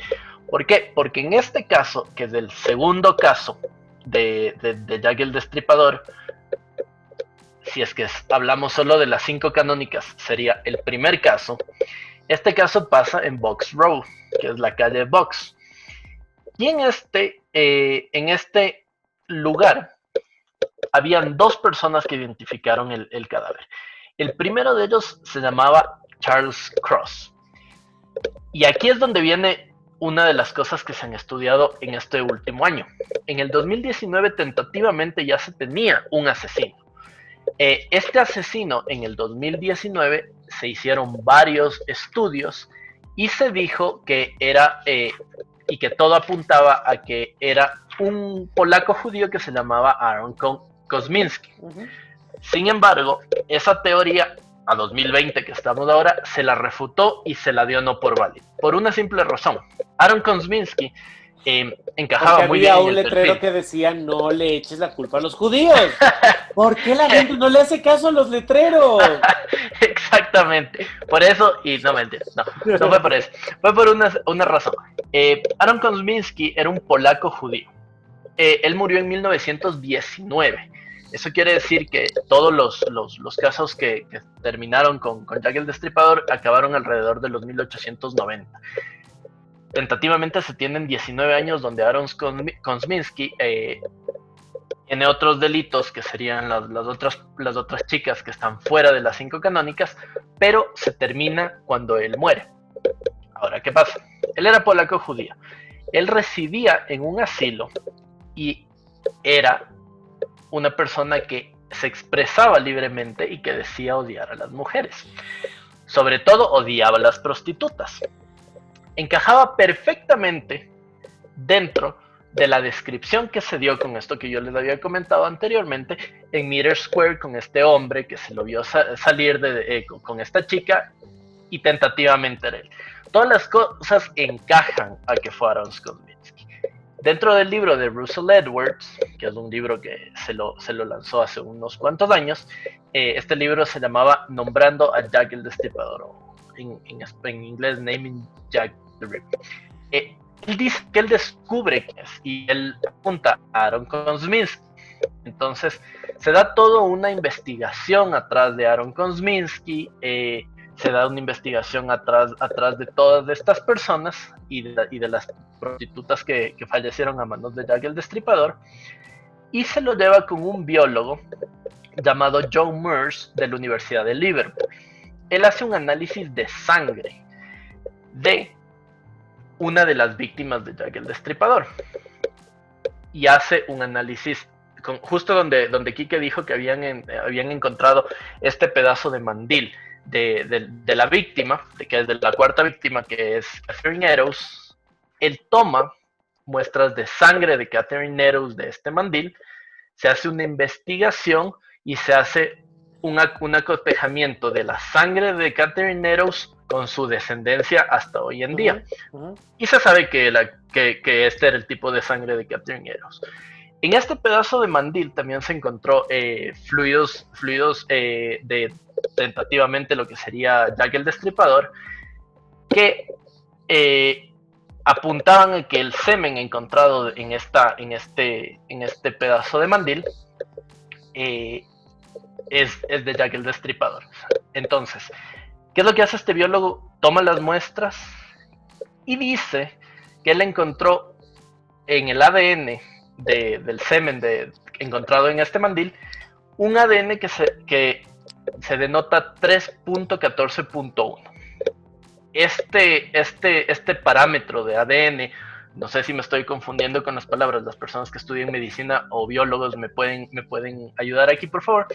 ¿Por qué? Porque en este caso, que es el segundo caso de Jack el Destripador, si es que hablamos solo de las 5 canónicas, sería el primer caso. Este caso pasa en Box Row, que es la calle Box. Y en este lugar habían 2 personas que identificaron el cadáver. El primero de ellos se llamaba Charles Cross. Y aquí es donde viene una de las cosas que se han estudiado en este último año. En el 2019 tentativamente ya se tenía un asesino. Este asesino en el 2019 se hicieron varios estudios y se dijo que era, y que todo apuntaba a que era un polaco judío que se llamaba Aaron Kosminski. Sin embargo, esa teoría, a 2020 que estamos ahora, se la refutó y se la dio no por válida. Por una simple razón. Aaron Kosminski encajaba porque muy bien había en un el letrero perfil. que decía no le eches la culpa a los judíos. ¿Por qué la gente no le hace caso a los letreros? Exactamente. Por eso, y no mentira, no fue por eso. Fue por una razón. Aaron Kosminski era un polaco judío. Él murió en 1919. Eso quiere decir que todos los casos que terminaron con Jack el Destripador acabaron alrededor de los 1890. Tentativamente se tienen 19 años donde Aaron Kosminski tiene otros delitos que serían las otras chicas que están fuera de las 5 canónicas, pero se termina cuando él muere. Ahora, ¿qué pasa? Él era polaco judío. Él residía en un asilo y era una persona que se expresaba libremente y que decía odiar a las mujeres. Sobre todo odiaba a las prostitutas. Encajaba perfectamente dentro de la descripción que se dio con esto que yo les había comentado anteriormente en Meter Square, con este hombre que se lo vio salir con esta chica y tentativamente era él. Todas las cosas encajan a que fue Aaron Kosminski. Dentro del libro de Russell Edwards, que es un libro que se lo lanzó hace unos cuantos años, este libro se llamaba Nombrando a Jack el Destripador, o en inglés Naming Jack the Ripper. Él dice que él descubre que es, y él apunta a Aaron Kosminski. Entonces se da toda una investigación atrás de Aaron Kosminski, se da una investigación atrás de todas estas personas y de las prostitutas que fallecieron a manos de Jack el Destripador, y se lo lleva con un biólogo llamado Joe Mears de la Universidad de Liverpool. Él hace un análisis de sangre de una de las víctimas de Jack el Destripador y hace un análisis justo donde Quique dijo que habían encontrado este pedazo de mandil de la víctima, que es de la cuarta víctima, que es Catherine Eddowes. Él toma muestras de sangre de Catherine Eddowes de este mandil, se hace una investigación y se hace un acotejamiento de la sangre de Catherine Eddowes con su descendencia hasta hoy en día. Y se sabe que este era el tipo de sangre de Catherine Eddowes. En este pedazo de mandil también se encontró fluidos de tentativamente lo que sería Jack el Destripador, que apuntaban a que el semen encontrado en este pedazo de mandil es de Jack el Destripador. Entonces, ¿qué es lo que hace este biólogo? Toma las muestras y dice que él encontró en el ADN del semen encontrado en este mandil un ADN que se denota 3.14.1. Este parámetro de ADN, no sé si me estoy confundiendo con las palabras, las personas que estudian medicina o biólogos me pueden ayudar aquí, por favor.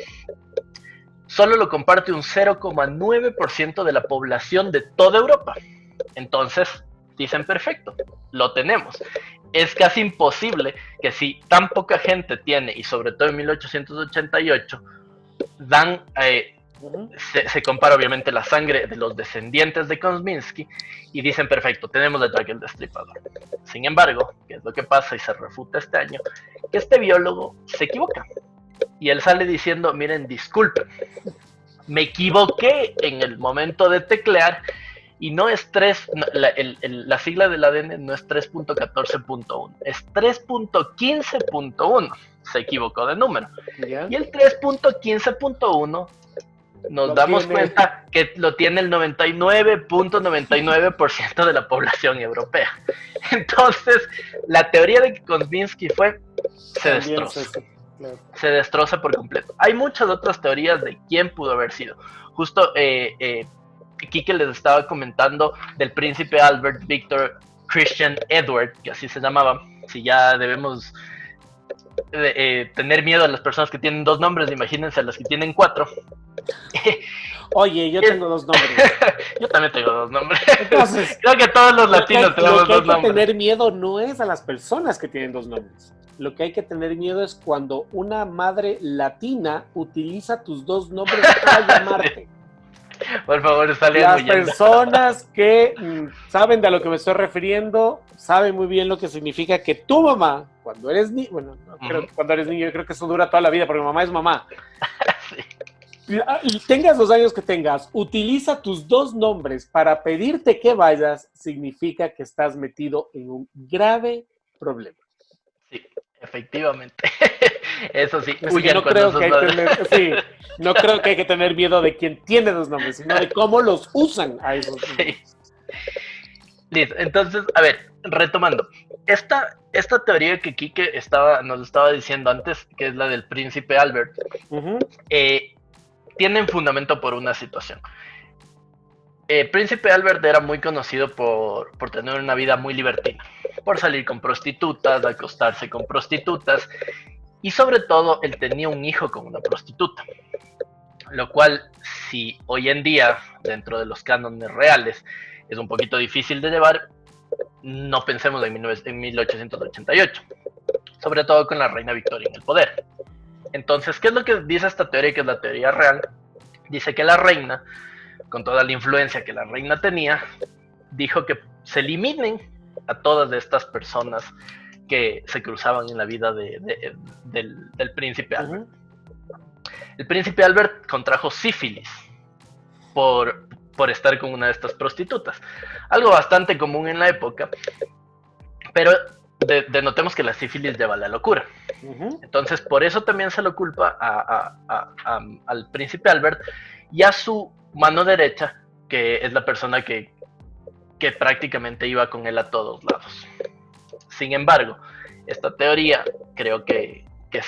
Solo lo comparte un 0,9% de la población de toda Europa. Entonces, dicen perfecto, lo tenemos. Es casi imposible que si tan poca gente tiene, y sobre todo en 1888, se compara obviamente la sangre de los descendientes de Kosminski y dicen perfecto, tenemos a Jack el Destripador. Sin embargo, ¿qué es lo que pasa y se refuta este año? Que este biólogo se equivoca. Y él sale diciendo, miren, disculpen, me equivoqué en el momento de teclear Y no es 3, la sigla del ADN no es 3.14.1, es 3.15.1. Se equivocó de número. ¿Ya? Y el 3.15.1 nos damos cuenta que lo tiene el 99.99% de la población europea. Entonces, la teoría de Korzybski se destroza. Claro. Se destroza por completo. Hay muchas otras teorías de quién pudo haber sido. Justo Kike les estaba comentando del príncipe Albert Victor Christian Edward, que así se llamaba. Si ya debemos tener miedo a las personas que tienen 2 nombres, imagínense a las que tienen 4. Oye, yo tengo 2 nombres. Yo también tengo 2 nombres. Entonces, creo que todos los latinos tenemos 2 nombres. Lo que hay que tener miedo no es a las personas que tienen 2 nombres. Lo que hay que tener miedo es cuando una madre latina utiliza tus 2 nombres para llamarte. Por favor, sale las personas que saben de a lo que me estoy refiriendo saben muy bien lo que significa que tu mamá, cuando eres niño, bueno, no creo que cuando eres niño, yo creo que eso dura toda la vida, porque mamá es mamá. Sí. Y tengas los años que tengas, utiliza tus 2 nombres para pedirte que vayas, significa que estás metido en un grave problema. Sí, efectivamente. Eso sí, no creo que no creo que hay que tener miedo de quien tiene 2 nombres, sino de cómo los usan a esos nombres. Sí. Listo, entonces, a ver, retomando. Esta teoría que Kike nos estaba diciendo antes, que es la del príncipe Albert, tienen fundamento por una situación. Príncipe Albert era muy conocido por tener una vida muy libertina, por salir con prostitutas, acostarse con prostitutas, y sobre todo él tenía un hijo con una prostituta, lo cual, si hoy en día, dentro de los cánones reales, es un poquito difícil de llevar, no pensemos en 1888, sobre todo con la reina Victoria en el poder. Entonces, ¿qué es lo que dice esta teoría, que es la teoría real? Dice que la reina, con toda la influencia que la reina tenía, dijo que se eliminen a todas estas personas que se cruzaban en la vida del príncipe Albert. El príncipe Albert contrajo sífilis por estar con una de estas prostitutas. Algo bastante común en la época, pero denotemos que la sífilis lleva a la locura. Entonces, por eso también se lo culpa al príncipe Albert y a su mano derecha, que es la persona que prácticamente iba con él a todos lados. Sin embargo, esta teoría creo que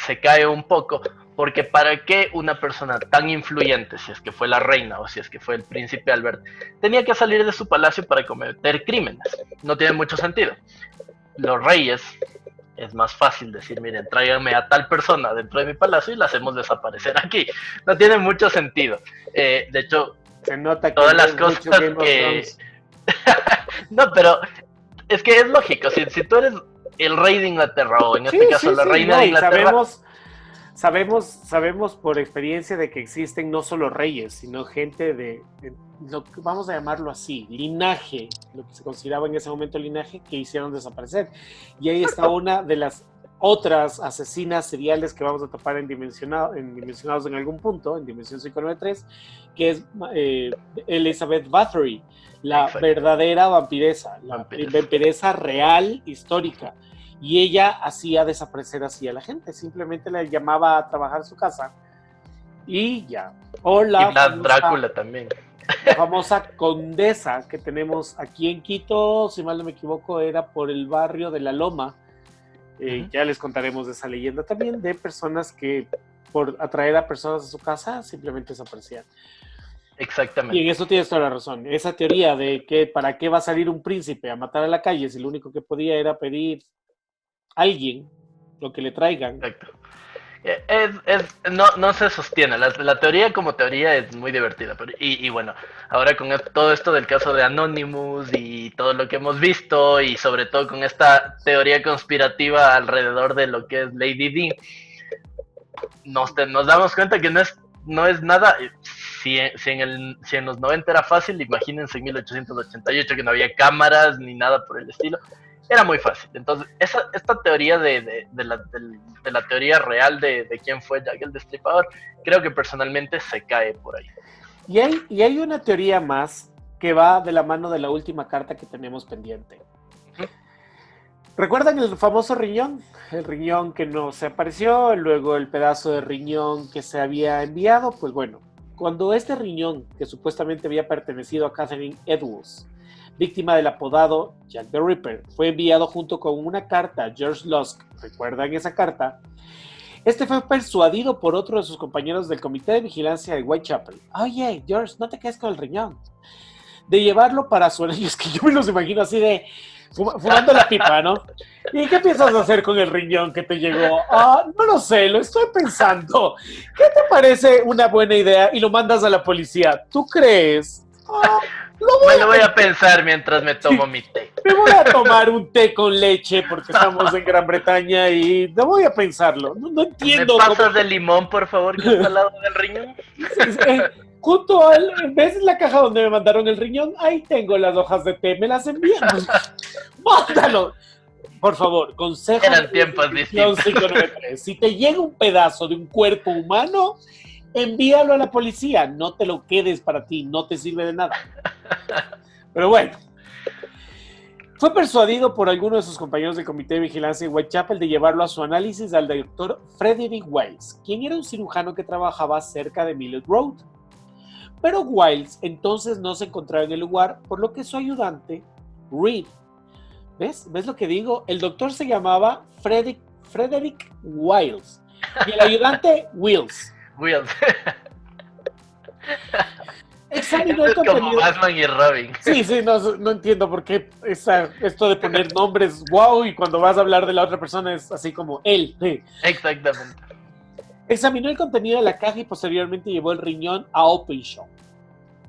se cae un poco, porque ¿para qué una persona tan influyente, si es que fue la reina o si es que fue el príncipe Albert, tenía que salir de su palacio para cometer crímenes? No tiene mucho sentido. Los reyes, es más fácil decir, miren, tráiganme a tal persona dentro de mi palacio y la hacemos desaparecer aquí. No tiene mucho sentido. De hecho, se nota que todas las cosas que... No, pero es que es lógico. Si tú eres el rey de Inglaterra, o en este caso la reina de Inglaterra... Sabemos por experiencia de que existen no solo reyes, sino gente de lo que vamos a llamarlo así, linaje, lo que se consideraba en ese momento linaje, que hicieron desaparecer. Y ahí está una de las otras asesinas seriales que vamos a topar en Dimensionados en algún punto, en Dimensión 593, que es Elizabeth Bathory, la verdadera vampiresa, la vampiresa real, histórica. Y ella hacía desaparecer así a la gente, simplemente la llamaba a trabajar a su casa y ya. O la Drácula también. La famosa condesa que tenemos aquí en Quito, si mal no me equivoco, era por el barrio de La Loma. Ya les contaremos de esa leyenda también, de personas que por atraer a personas a su casa simplemente desaparecían. Exactamente. Y en eso tienes toda la razón. Esa teoría de que para qué va a salir un príncipe a matar a la calle si lo único que podía era pedir alguien lo que le traigan. Exacto. No se sostiene. La teoría como teoría es muy divertida. Y bueno, ahora con todo esto del caso de Anonymous y todo lo que hemos visto, y sobre todo con esta teoría conspirativa alrededor de lo que es Lady Di, nos damos cuenta que no es nada. Si en los 90 era fácil, imagínense en 1888, que no había cámaras ni nada por el estilo. Era muy fácil. Entonces, esta teoría de la teoría real de quién fue Jack el Destripador, creo que personalmente se cae por ahí. Y hay una teoría más que va de la mano de la última carta que tenemos pendiente. ¿Recuerdan el famoso riñón? El riñón que no se apareció, luego el pedazo de riñón que se había enviado. Pues bueno, cuando este riñón, que supuestamente había pertenecido a Catherine Edwards, víctima del apodado Jack the Ripper, fue enviado junto con una carta a George Lusk, ¿recuerdan esa carta? Este fue persuadido por otro de sus compañeros del Comité de Vigilancia de Whitechapel. Oye, George, no te quedes con el riñón. De llevarlo para su... Es que yo me los imagino así de... fumando la pipa, ¿no? ¿Y qué piensas hacer con el riñón que te llegó? No lo sé, lo estoy pensando. ¿Qué te parece una buena idea? Y lo mandas a la policía. ¿Tú crees? Me lo voy a pensar mientras me tomo mi té. Me voy a tomar un té con leche porque estamos en Gran Bretaña y no voy a pensarlo. No entiendo. ¿Me pasas de limón, por favor, que está al lado del riñón? Junto al, en vez de la caja donde me mandaron el riñón, ahí tengo las hojas de té, me las envían. ¡Mándalo! Por favor, consejo. Eran tiempos distintos. 593. Si te llega un pedazo de un cuerpo humano, envíalo a la policía. No te lo quedes para ti, no te sirve de nada. Pero bueno. Fue persuadido por alguno de sus compañeros del Comité de Vigilancia de Whitechapel de llevarlo a su análisis al doctor Frederick Wiles, quien era un cirujano que trabajaba cerca de Millet Road. Pero Wiles entonces no se encontraba en el lugar, por lo que su ayudante, Reed, ¿ves lo que digo? El doctor se llamaba Frederick Wiles y el ayudante Wills. Examinó el contenido. Como Batman y Robin. Sí, no entiendo por qué esto de poner nombres wow y cuando vas a hablar de la otra persona es así como él. Sí. Exactamente. Examinó el contenido de la caja y posteriormente llevó el riñón a Openshaw,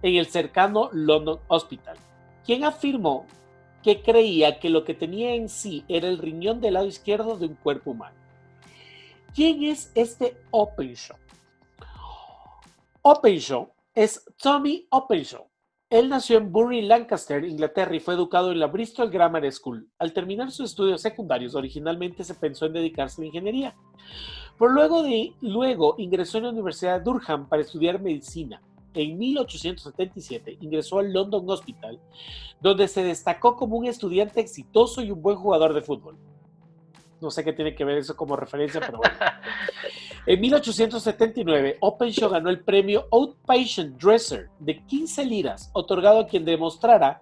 en el cercano London Hospital, quien afirmó que creía que lo que tenía en sí era el riñón del lado izquierdo de un cuerpo humano. ¿Quién es este Openshaw? Openshaw es Tommy Openshaw. Él nació en Bury, Lancaster, Inglaterra, y fue educado en la Bristol Grammar School. Al terminar sus estudios secundarios, originalmente se pensó en dedicarse a la ingeniería. Pero luego ingresó en la Universidad de Durham para estudiar medicina. En 1877 ingresó al London Hospital, donde se destacó como un estudiante exitoso y un buen jugador de fútbol. No sé qué tiene que ver eso como referencia, pero bueno. En 1879, Openshaw ganó el premio Outpatient Dresser de 15 liras, otorgado a quien demostrara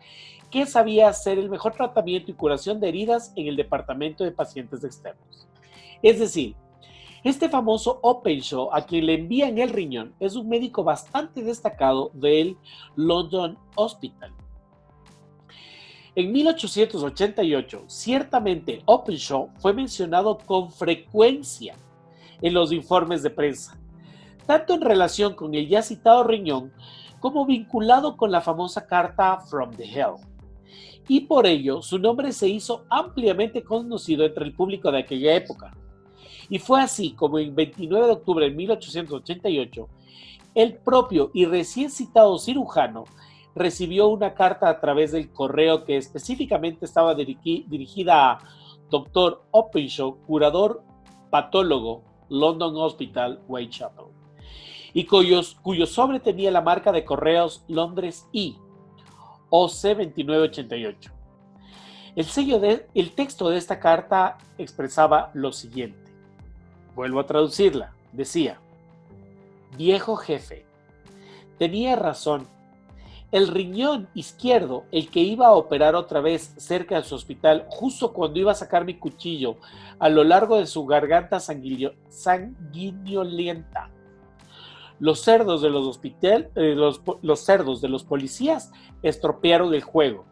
que sabía hacer el mejor tratamiento y curación de heridas en el departamento de pacientes externos. Es decir, este famoso Openshaw, a quien le envían el riñón, es un médico bastante destacado del London Hospital. En 1888, ciertamente Openshaw fue mencionado con frecuencia en los informes de prensa, tanto en relación con el ya citado riñón como vinculado con la famosa carta From the Hell. Y por ello, su nombre se hizo ampliamente conocido entre el público de aquella época. Y fue así como el 29 de octubre de 1888, el propio y recién citado cirujano recibió una carta a través del correo que específicamente estaba dirigida a Dr. Openshaw, curador patólogo, London Hospital, Whitechapel, y cuyo sobre tenía la marca de correos Londres I, OC 2988. El texto de esta carta expresaba lo siguiente. Vuelvo a traducirla. Decía: viejo jefe, tenía razón. El riñón izquierdo, el que iba a operar otra vez cerca de su hospital, justo cuando iba a sacar mi cuchillo a lo largo de su garganta sanguinolenta. Los cerdos de los cerdos de los policías estropearon el juego.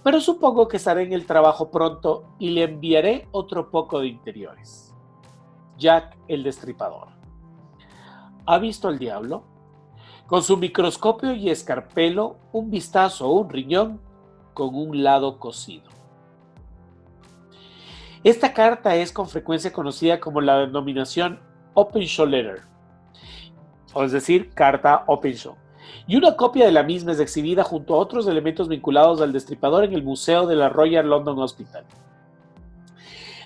Pero supongo que estaré en el trabajo pronto y le enviaré otro poco de interiores. Jack el Destripador. ¿Ha visto al diablo? Con su microscopio y escarpelo, un vistazo a un riñón con un lado cocido. Esta carta es con frecuencia conocida como la denominación Openshaw Letter, o es decir, carta Openshaw, y una copia de la misma es exhibida junto a otros elementos vinculados al Destripador en el Museo de la Royal London Hospital.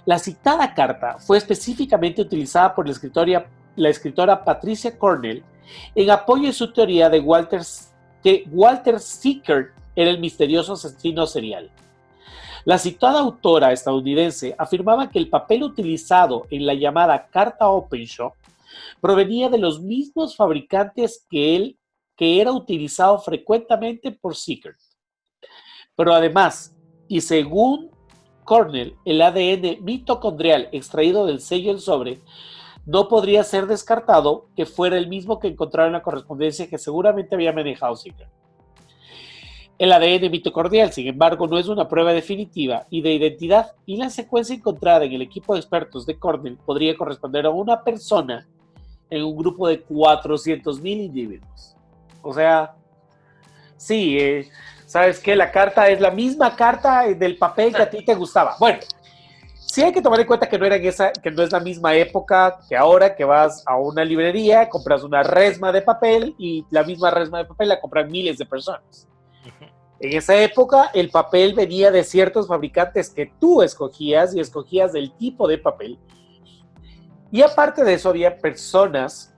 La citada carta fue específicamente utilizada por la escritora Patricia Cornell en apoyo de su teoría de Walter que Walter Sickert era el misterioso asesino serial. La citada autora estadounidense afirmaba que el papel utilizado en la llamada carta Openshaw provenía de los mismos fabricantes que era utilizado frecuentemente por Sickert. Pero además, y según Cornell, el ADN mitocondrial extraído del sello del sobre no podría ser descartado que fuera el mismo que encontraron en la correspondencia que seguramente había manejado Sickert. El ADN mitocondrial, sin embargo, no es una prueba definitiva y de identidad, y la secuencia encontrada en el equipo de expertos de Cornell podría corresponder a una persona en un grupo de 400,000 individuos. O sea, sí, ¿sabes qué? La carta es la misma carta del papel que a ti te gustaba. Bueno, sí hay que tomar en cuenta que que no es la misma época que ahora, que vas a una librería, compras una resma de papel y la misma resma de papel la compran miles de personas. En esa época, el papel venía de ciertos fabricantes que tú escogías y escogías del tipo de papel. Y aparte de eso, había personas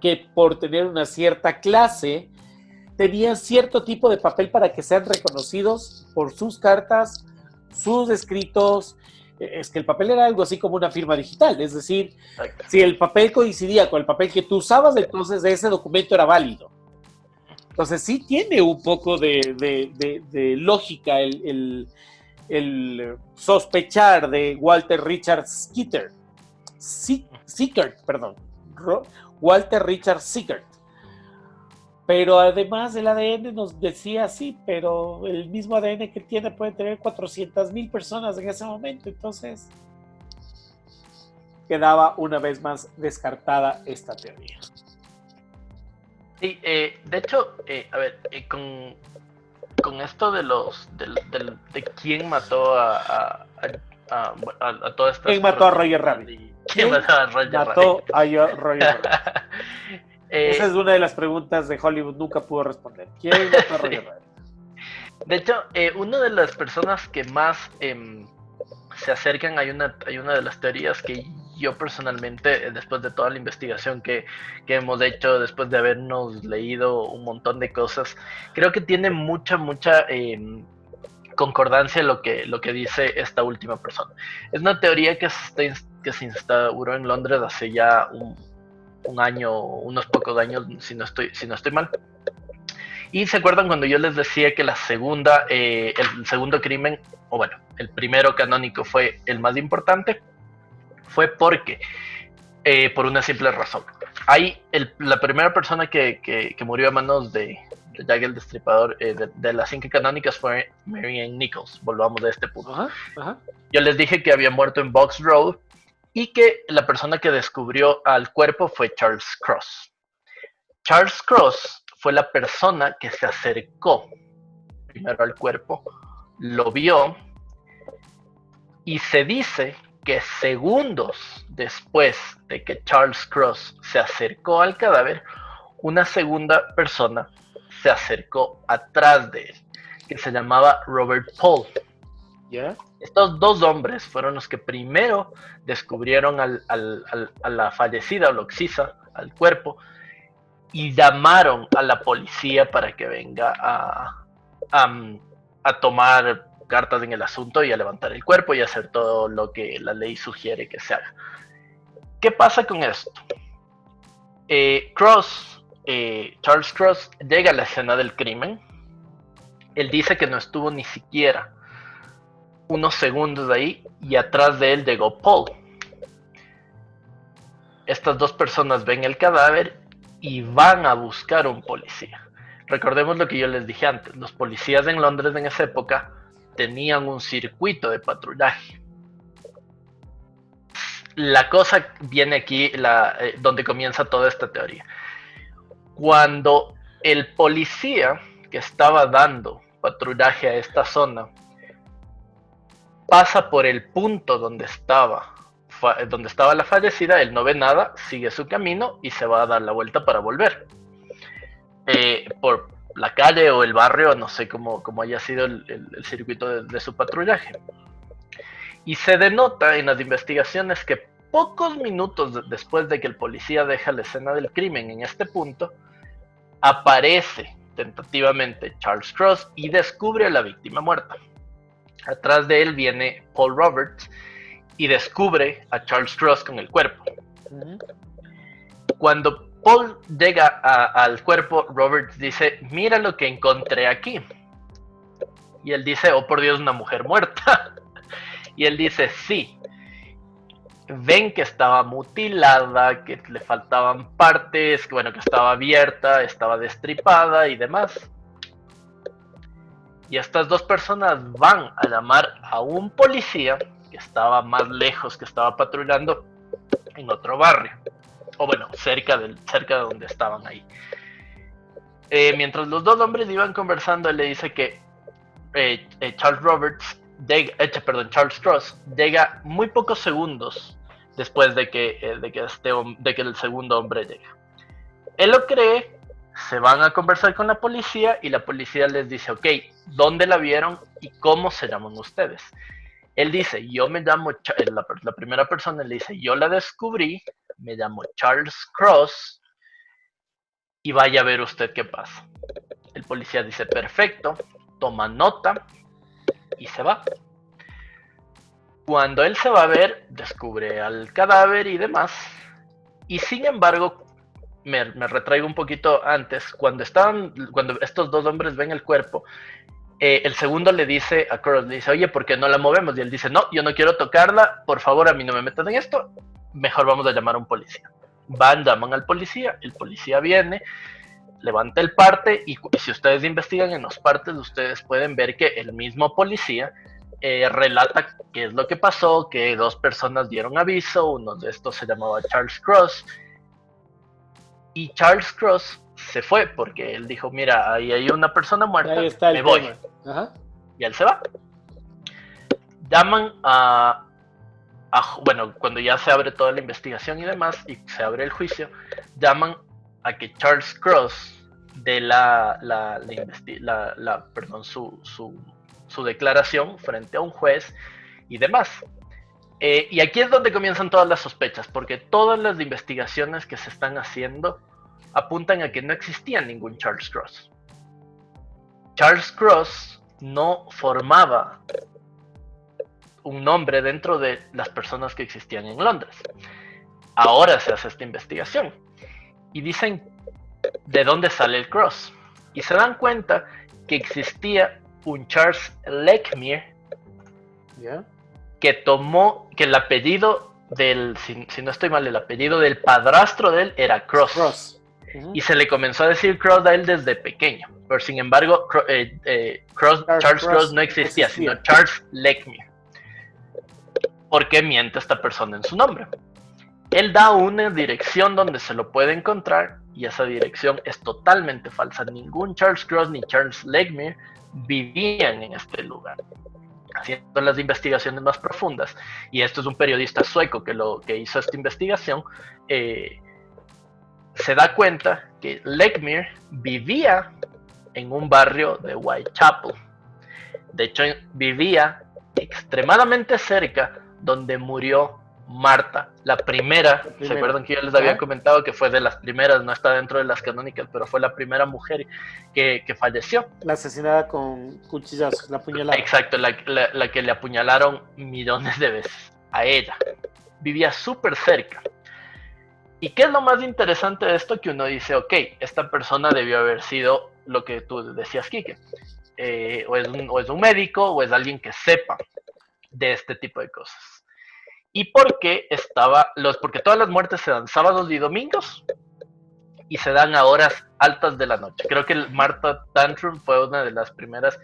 que por tener una cierta clase tenían cierto tipo de papel para que sean reconocidos por sus cartas, sus escritos. Es que el papel era algo así como una firma digital, es decir, si el papel coincidía con el papel que tú usabas, entonces ese documento era válido. Entonces sí tiene un poco de lógica el sospechar de Walter Richard Sickert, perdón. Walter Richard Sickert. Pero además el ADN nos decía así, pero el mismo ADN que tiene puede tener 400,000 personas en ese momento. Entonces quedaba una vez más descartada esta teoría. Sí, de hecho, a ver, con esto de quién mató a todas estas ¿Quién mató a Roger Rabbit? ¿Quién mató a Roger Rabbit? Esa es una de las preguntas de Hollywood, nunca pudo responder. ¿Quién mató a Roger Rabbit? De hecho, una de las personas que más se acercan, hay una de las teorías que yo personalmente, después de toda la investigación que hemos hecho, después de habernos leído un montón de cosas, creo que tiene mucha concordancia lo que dice esta última persona. Es una teoría que se instauró en Londres hace ya un año, unos pocos años, si no estoy mal. Y se acuerdan cuando yo les decía que el segundo crimen, o bueno, el primero canónico fue el más importante, fue porque, por una simple razón. La primera persona que murió a manos de Jack el Destripador de las 5 canónicas fue Marianne Nichols. Volvamos a este punto. Ajá. Yo les dije que había muerto en Box Road y que la persona que descubrió al cuerpo fue Charles Cross. Charles Cross fue la persona que se acercó primero al cuerpo, lo vio y se dice que segundos después de que Charles Cross se acercó al cadáver, una segunda persona se acercó atrás de él, que se llamaba Robert Paul. ¿Ya? Estos dos hombres fueron los que primero descubrieron a la fallecida, o Oxisa, al cuerpo, y llamaron a la policía para que venga a tomar cartas en el asunto y a levantar el cuerpo y hacer todo lo que la ley sugiere que se haga. ¿Qué pasa con esto? Charles Cross llega a la escena del crimen. Él dice que no estuvo ni siquiera unos segundos de ahí y atrás de él llegó Paul. Estas dos personas ven el cadáver y van a buscar un policía. Recordemos lo que yo les dije antes, los policías en Londres en esa época tenían un circuito de patrullaje. La cosa viene aquí donde comienza toda esta teoría. Cuando el policía que estaba dando patrullaje a esta zona pasa por el punto donde estaba la fallecida, él no ve nada, sigue su camino y se va a dar la vuelta para volver. Por la calle o el barrio, no sé cómo haya sido el circuito de su patrullaje. Y se denota en las investigaciones que pocos minutos después de que el policía deja la escena del crimen en este punto, aparece tentativamente Charles Cross y descubre a la víctima muerta. Atrás de él viene Paul Roberts y descubre a Charles Cross con el cuerpo. Cuando Paul llega al cuerpo, Roberts dice, mira lo que encontré aquí. Y él dice, oh por Dios, una mujer muerta. Y él dice, sí. Ven que estaba mutilada, que le faltaban partes, bueno, que estaba abierta, estaba destripada y demás. Y estas dos personas van a llamar a un policía que estaba más lejos, que estaba patrullando en otro barrio. O bueno, cerca de donde estaban ahí. Mientras los dos hombres iban conversando, él le dice que Charles Cross llega muy pocos segundos después de que el segundo hombre llega. Él lo cree, se van a conversar con la policía y la policía les dice, ok, ¿dónde la vieron y cómo se llaman ustedes? Él dice, yo me llamo, la primera persona le dice, yo la descubrí, me llamo Charles Cross y vaya a ver usted qué pasa. El policía dice, perfecto, toma nota y se va. Cuando él se va a ver, descubre al cadáver y demás. Y sin embargo, me retraigo un poquito antes, cuando estos dos hombres ven el cuerpo, el segundo le dice a Cross, le dice, oye, ¿por qué no la movemos? Y él dice, no, yo no quiero tocarla, por favor, a mí no me metan en esto, mejor vamos a llamar a un policía. Llaman al policía, el policía viene, levanta el parte y si ustedes investigan en los partes, ustedes pueden ver que el mismo policía relata qué es lo que pasó, que dos personas dieron aviso, uno de estos se llamaba Charles Cross, y Charles Cross se fue porque él dijo, mira, ahí hay una persona muerta, ahí está me voy. Ajá. Y él se va. Llaman bueno, cuando ya se abre toda la investigación y demás, y se abre el juicio, llaman a que Charles Cross dé su declaración frente a un juez y demás. Y aquí es donde comienzan todas las sospechas, porque todas las investigaciones que se están haciendo apuntan a que no existía ningún Charles Cross. Charles Cross no formaba un nombre dentro de las personas que existían en Londres. Ahora se hace esta investigación y dicen de dónde sale el Cross. Y se dan cuenta que existía un Charles Lechmere, ¿ya? Que el apellido si no estoy mal, el apellido del padrastro de él era Cross. Y se le comenzó a decir Cross a él desde pequeño. Pero sin embargo, Charles Cross no existía, sino Charles Lechmere. ¿Por qué miente esta persona en su nombre? Él da una dirección donde se lo puede encontrar y esa dirección es totalmente falsa. Ningún Charles Cross ni Charles Lechmere vivían en este lugar. Haciendo las investigaciones más profundas, y esto es un periodista sueco que hizo esta investigación, se da cuenta que Lechmere vivía en un barrio de Whitechapel. De hecho, vivía extremadamente cerca donde murió Marta, la primera. ¿Se acuerdan que yo les había comentado que fue de las primeras? No está dentro de las canónicas, pero fue la primera mujer que falleció. La asesinada con cuchillazos, la apuñalada. Exacto, la que le apuñalaron millones de veces a ella. Vivía súper cerca. ¿Y qué es lo más interesante de esto? Que uno dice, ok, esta persona debió haber sido lo que tú decías, Quique. O es un médico o es alguien que sepa de este tipo de cosas. ¿Y por qué porque todas las muertes se dan sábados y domingos y se dan a horas altas de la noche? Creo que Marta Tantrum fue una de las primeras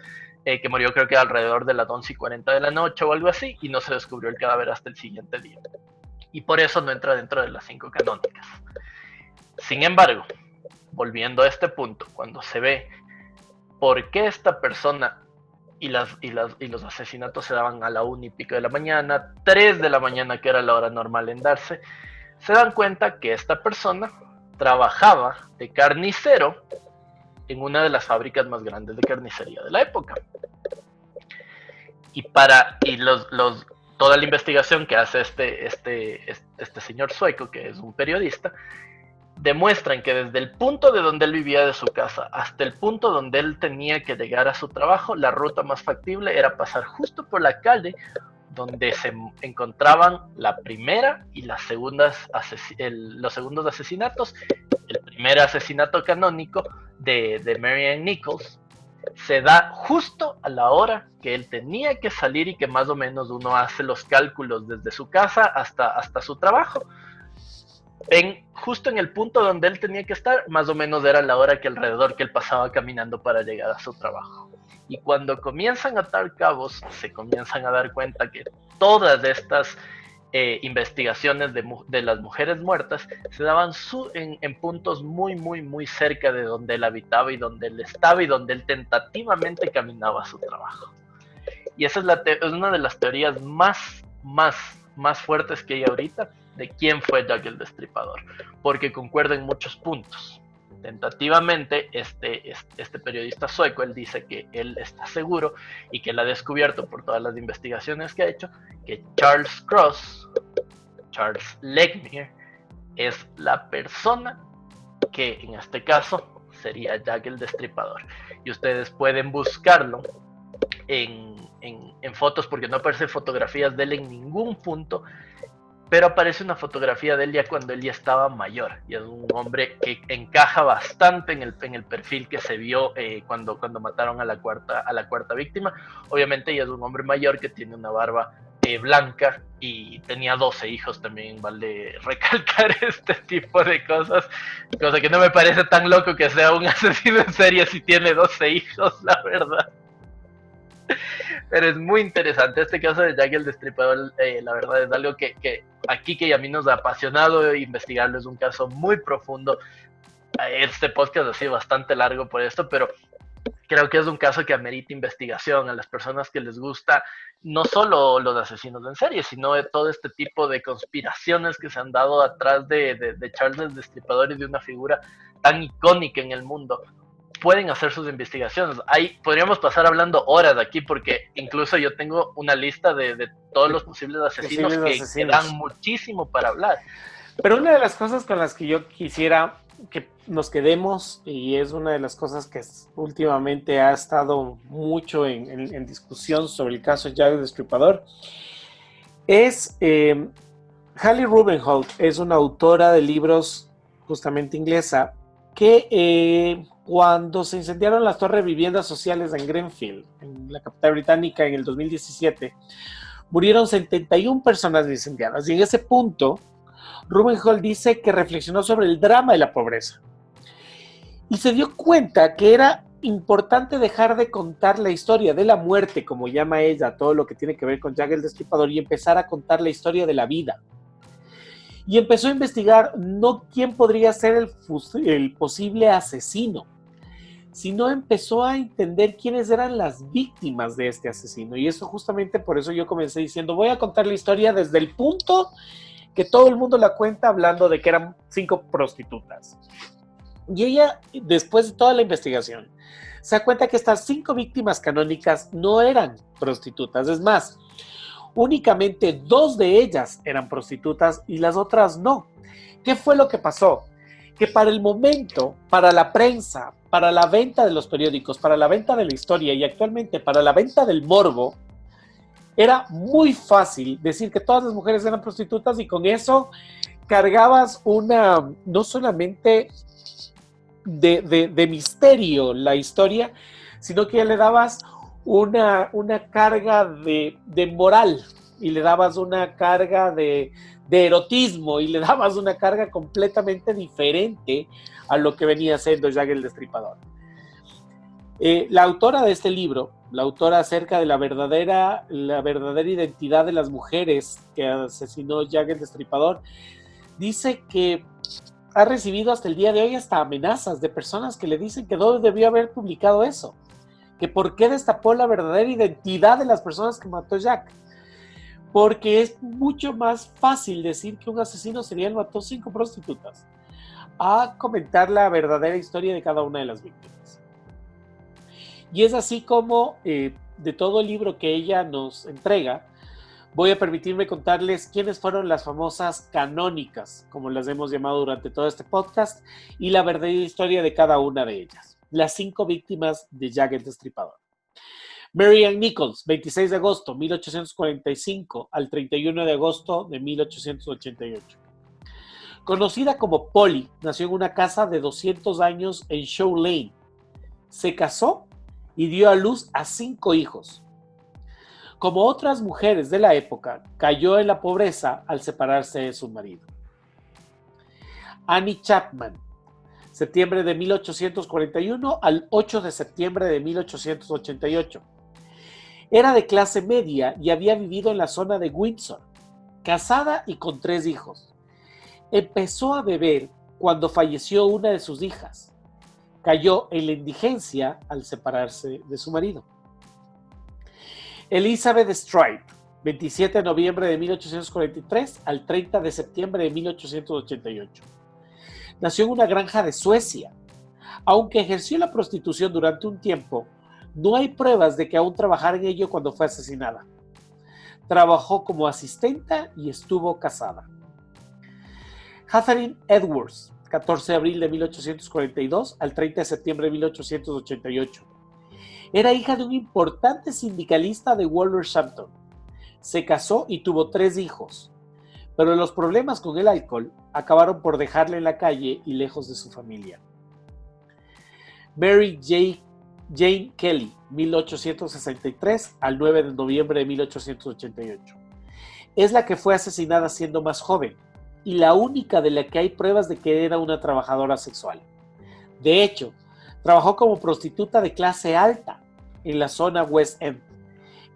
que murió, creo que alrededor de las 11:40 de la noche o algo así, y no se descubrió el cadáver hasta el siguiente día. Y por eso no entra dentro de las 5 canónicas. Sin embargo, volviendo a este punto, cuando se ve por qué esta persona y los asesinatos se daban a la 1:00 de la mañana, 3 de la mañana, que era la hora normal en darse, se dan cuenta que esta persona trabajaba de carnicero en una de las fábricas más grandes de carnicería de la época. Y toda la investigación que hace este señor sueco, que es un periodista, demuestran que desde el punto de donde él vivía de su casa hasta el punto donde él tenía que llegar a su trabajo, la ruta más factible era pasar justo por la calle donde se encontraban la primera y las segundas los segundos asesinatos. El primer asesinato canónico de Marianne Nichols se da justo a la hora que él tenía que salir y que más o menos uno hace los cálculos desde su casa hasta su trabajo. Justo en el punto donde él tenía que estar, más o menos era la hora que alrededor que él pasaba caminando para llegar a su trabajo. Y cuando comienzan a atar cabos, se comienzan a dar cuenta que todas estas investigaciones de las mujeres muertas se daban en puntos muy, muy, muy cerca de donde él habitaba y donde él estaba y donde él tentativamente caminaba a su trabajo. Y esa es una de las teorías más fuertes que hay ahorita de quién fue Jack el Destripador, porque concuerda en muchos puntos. Tentativamente, este periodista sueco, él dice que él está seguro y que él ha descubierto por todas las investigaciones que ha hecho que Charles Legmire, es la persona que en este caso sería Jack el Destripador. Y ustedes pueden buscarlo en fotos, porque no aparecen fotografías de él en ningún punto, pero aparece una fotografía de él ya cuando él ya estaba mayor, y es un hombre que encaja bastante en el perfil que se vio cuando mataron a la cuarta víctima. Obviamente ya es un hombre mayor que tiene una barba blanca y tenía 12 hijos también, vale recalcar este tipo de cosas, cosa que no me parece tan loco que sea un asesino en serie si tiene 12 hijos, la verdad. Pero es muy interesante este caso de Jack el Destripador. La verdad es algo que aquí que a mí nos ha apasionado investigarlo. Es un caso muy profundo. Este podcast ha sido bastante largo por esto, pero creo que es un caso que amerita investigación a las personas que les gusta no solo los asesinos en serie, sino de todo este tipo de conspiraciones que se han dado atrás de Charles el Destripador y de una figura tan icónica en el mundo. Pueden hacer sus investigaciones. Podríamos pasar hablando horas aquí, porque incluso yo tengo una lista de todos los posibles asesinos que dan muchísimo para hablar. Pero una de las cosas con las que yo quisiera que nos quedemos, y es una de las cosas que últimamente ha estado mucho en discusión sobre el caso de Jack el Destripador, es Hallie Rubenhold. Es una autora de libros justamente inglesa que cuando se incendiaron las torres de viviendas sociales en Grenfell, en la capital británica, en el 2017, murieron 71 personas incendiadas. Y en ese punto, Rubenhold dice que reflexionó sobre el drama de la pobreza. Y se dio cuenta que era importante dejar de contar la historia de la muerte, como llama ella, todo lo que tiene que ver con Jack el Destripador, y empezar a contar la historia de la vida. Y empezó a investigar no quién podría ser el posible asesino, sino empezó a entender quiénes eran las víctimas de este asesino. Y eso justamente por eso yo comencé diciendo, voy a contar la historia desde el punto que todo el mundo la cuenta, hablando de que eran 5 prostitutas. Y ella, después de toda la investigación, se da cuenta que estas 5 víctimas canónicas no eran prostitutas. Es más, únicamente 2 de ellas eran prostitutas y las otras no. ¿Qué fue lo que pasó? Que para el momento, para la prensa, para la venta de los periódicos, para la venta de la historia y actualmente para la venta del morbo, era muy fácil decir que todas las mujeres eran prostitutas, y con eso cargabas no solamente de misterio la historia, sino que le dabas una carga de moral, y le dabas una carga de erotismo, y le dabas una carga completamente diferente a lo que venía siendo Jack el Destripador. La autora de este libro, la autora acerca de la verdadera identidad de las mujeres que asesinó Jack el Destripador, dice que ha recibido hasta el día de hoy hasta amenazas de personas que le dicen que no debió haber publicado eso, que por qué destapó la verdadera identidad de las personas que mató Jack, porque es mucho más fácil decir que un asesino serial mató 5 prostitutas a comentar la verdadera historia de cada una de las víctimas. Y es así como de todo el libro que ella nos entrega, Voy a permitirme contarles quiénes fueron las famosas canónicas, como las hemos llamado durante todo este podcast, y la verdadera historia de cada una de ellas. Las 5 víctimas de Jack el Destripador. Mary Ann Nichols, 26 de agosto de 1845 al 31 de agosto de 1888. Conocida como Polly, nació en una casa de 200 años en Show Lane. Se casó y dio a luz a 5 hijos. Como otras mujeres de la época, cayó en la pobreza al separarse de su marido. Annie Chapman, septiembre de 1841 al 8 de septiembre de 1888. Era de clase media y había vivido en la zona de Windsor, casada y con 3 hijos. Empezó a beber cuando falleció una de sus hijas. Cayó en la indigencia al separarse de su marido. Elizabeth Stride, 27 de noviembre de 1843 al 30 de septiembre de 1888. Nació en una granja de Suecia. Aunque ejerció la prostitución durante un tiempo, no hay pruebas de que aún trabajara en ello cuando fue asesinada. Trabajó como asistenta y estuvo casada. Catherine Edwards, 14 de abril de 1842 al 30 de septiembre de 1888. Era hija de un importante sindicalista de Wolverhampton. Se casó y tuvo 3 hijos, pero los problemas con el alcohol acabaron por dejarla en la calle y lejos de su familia. Mary Jane Kelly, 1863 al 9 de noviembre de 1888. Es la que fue asesinada siendo más joven y la única de la que hay pruebas de que era una trabajadora sexual. De hecho, trabajó como prostituta de clase alta en la zona West End.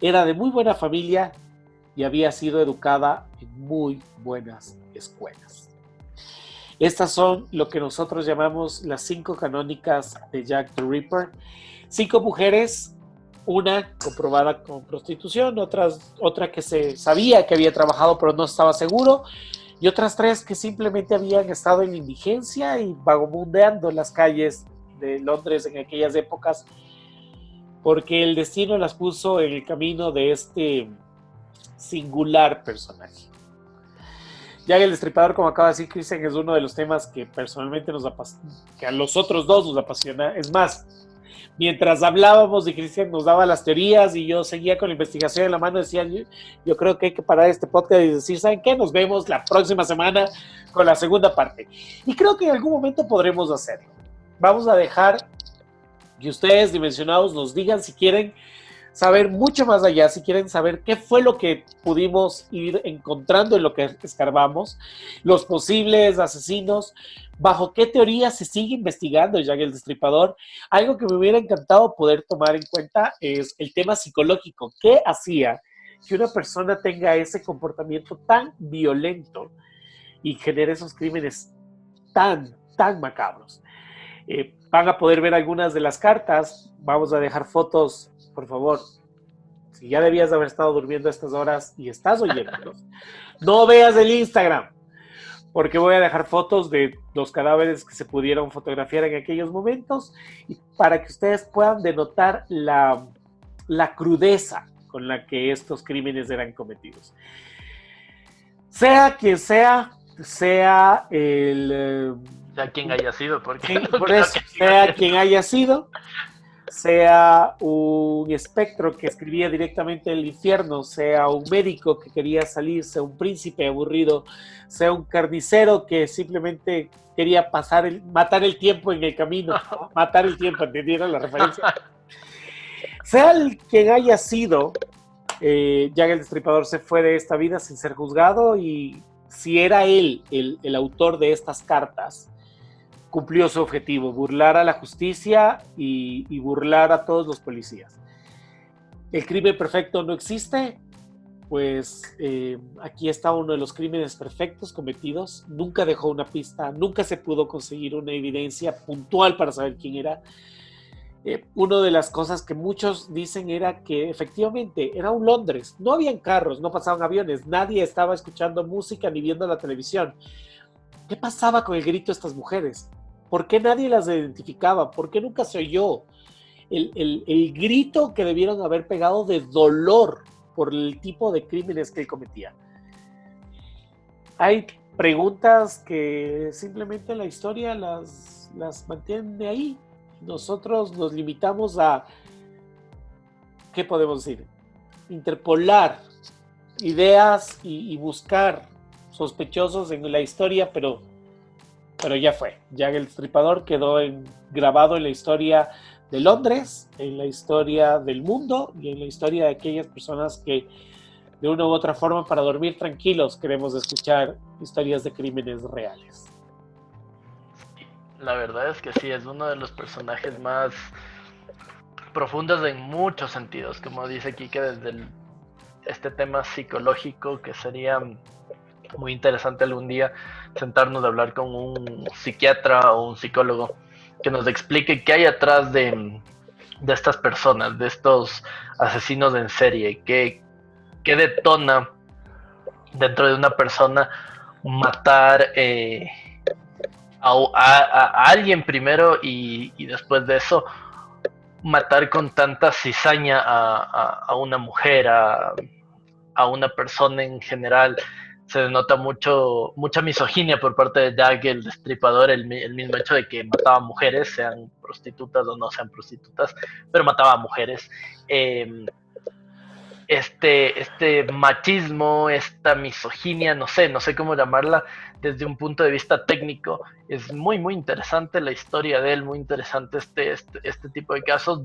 Era de muy buena familia y había sido educada en muy buenas escuelas. Estas son lo que nosotros llamamos las 5 canónicas de Jack the Ripper. 5 mujeres, una comprobada con prostitución, otra que se sabía que había trabajado pero no estaba seguro, y otras 3 que simplemente habían estado en indigencia y vagabundeando en las calles de Londres en aquellas épocas, porque el destino las puso en el camino de este singular personaje. Jack el Destripador, como acaba de decir Cristian, es uno de los temas que personalmente que a los otros dos nos apasiona. Es más, mientras hablábamos y Cristian nos daba las teorías y yo seguía con la investigación en la mano, decía, yo creo que hay que parar este podcast y decir, ¿saben qué? Nos vemos la próxima semana con la segunda parte. Y creo que en algún momento podremos hacerlo. Vamos a dejar que ustedes, dimensionados, nos digan si quieren saber mucho más allá, si quieren saber qué fue lo que pudimos ir encontrando en lo que escarbamos, los posibles asesinos, bajo qué teoría se sigue investigando Jack el Destripador. Algo que me hubiera encantado poder tomar en cuenta es el tema psicológico. ¿Qué hacía que una persona tenga ese comportamiento tan violento y genere esos crímenes tan macabros? Van a poder ver algunas de las cartas. Vamos a dejar fotos, por favor. Si ya debías de haber estado durmiendo a estas horas y estás oyéndolos, no veas el Instagram, porque voy a dejar fotos de los cadáveres que se pudieron fotografiar en aquellos momentos y para que ustedes puedan denotar la crudeza con la que estos crímenes eran cometidos. Sea quien sea el... sea quien haya sido, porque por eso, sea quien haya sido, sea un espectro que escribía directamente del infierno, sea un médico que quería salir, sea un príncipe aburrido, sea un carnicero que simplemente quería matar el tiempo en el camino, matar el tiempo, ¿entendieron la referencia? Sea quien haya sido, Jack el Destripador se fue de esta vida sin ser juzgado, y si era él el autor de estas cartas, cumplió su objetivo: burlar a la justicia y burlar a todos los policías. El crimen perfecto no existe, pues aquí está uno de los crímenes perfectos cometidos. Nunca dejó una pista, nunca se pudo conseguir una evidencia puntual para saber quién era. Una de las cosas que muchos dicen era que efectivamente era un Londres, no habían carros, no pasaban aviones, nadie estaba escuchando música ni viendo la televisión. ¿Qué pasaba con el grito de estas mujeres? ¿Por qué nadie las identificaba? ¿Por qué nunca se oyó el grito que debieron haber pegado de dolor por el tipo de crímenes que él cometía. Hay preguntas que simplemente la historia las mantiene ahí. Nosotros nos limitamos a, ¿qué podemos decir? Interpolar ideas y buscar sospechosos en la historia, pero ya fue. Jack el Destripador quedó grabado en la historia de Londres, en la historia del mundo y en la historia de aquellas personas que de una u otra forma, para dormir tranquilos, queremos escuchar historias de crímenes reales. La verdad es que sí, es uno de los personajes más profundos en muchos sentidos, como dice Kike, desde este tema psicológico, que sería muy interesante algún día sentarnos a hablar con un psiquiatra o un psicólogo que nos explique qué hay atrás de estas personas, de estos asesinos en serie, qué detona dentro de una persona matar a alguien primero y después de eso matar con tanta cizaña a una mujer, a una persona en general. Se denota mucha misoginia por parte de Jack el Destripador, el mismo hecho de que mataba mujeres, sean prostitutas o no sean prostitutas, pero mataba a mujeres. Este machismo, esta misoginia, no sé cómo llamarla desde un punto de vista técnico. Es muy, muy interesante la historia de él, muy interesante este tipo de casos.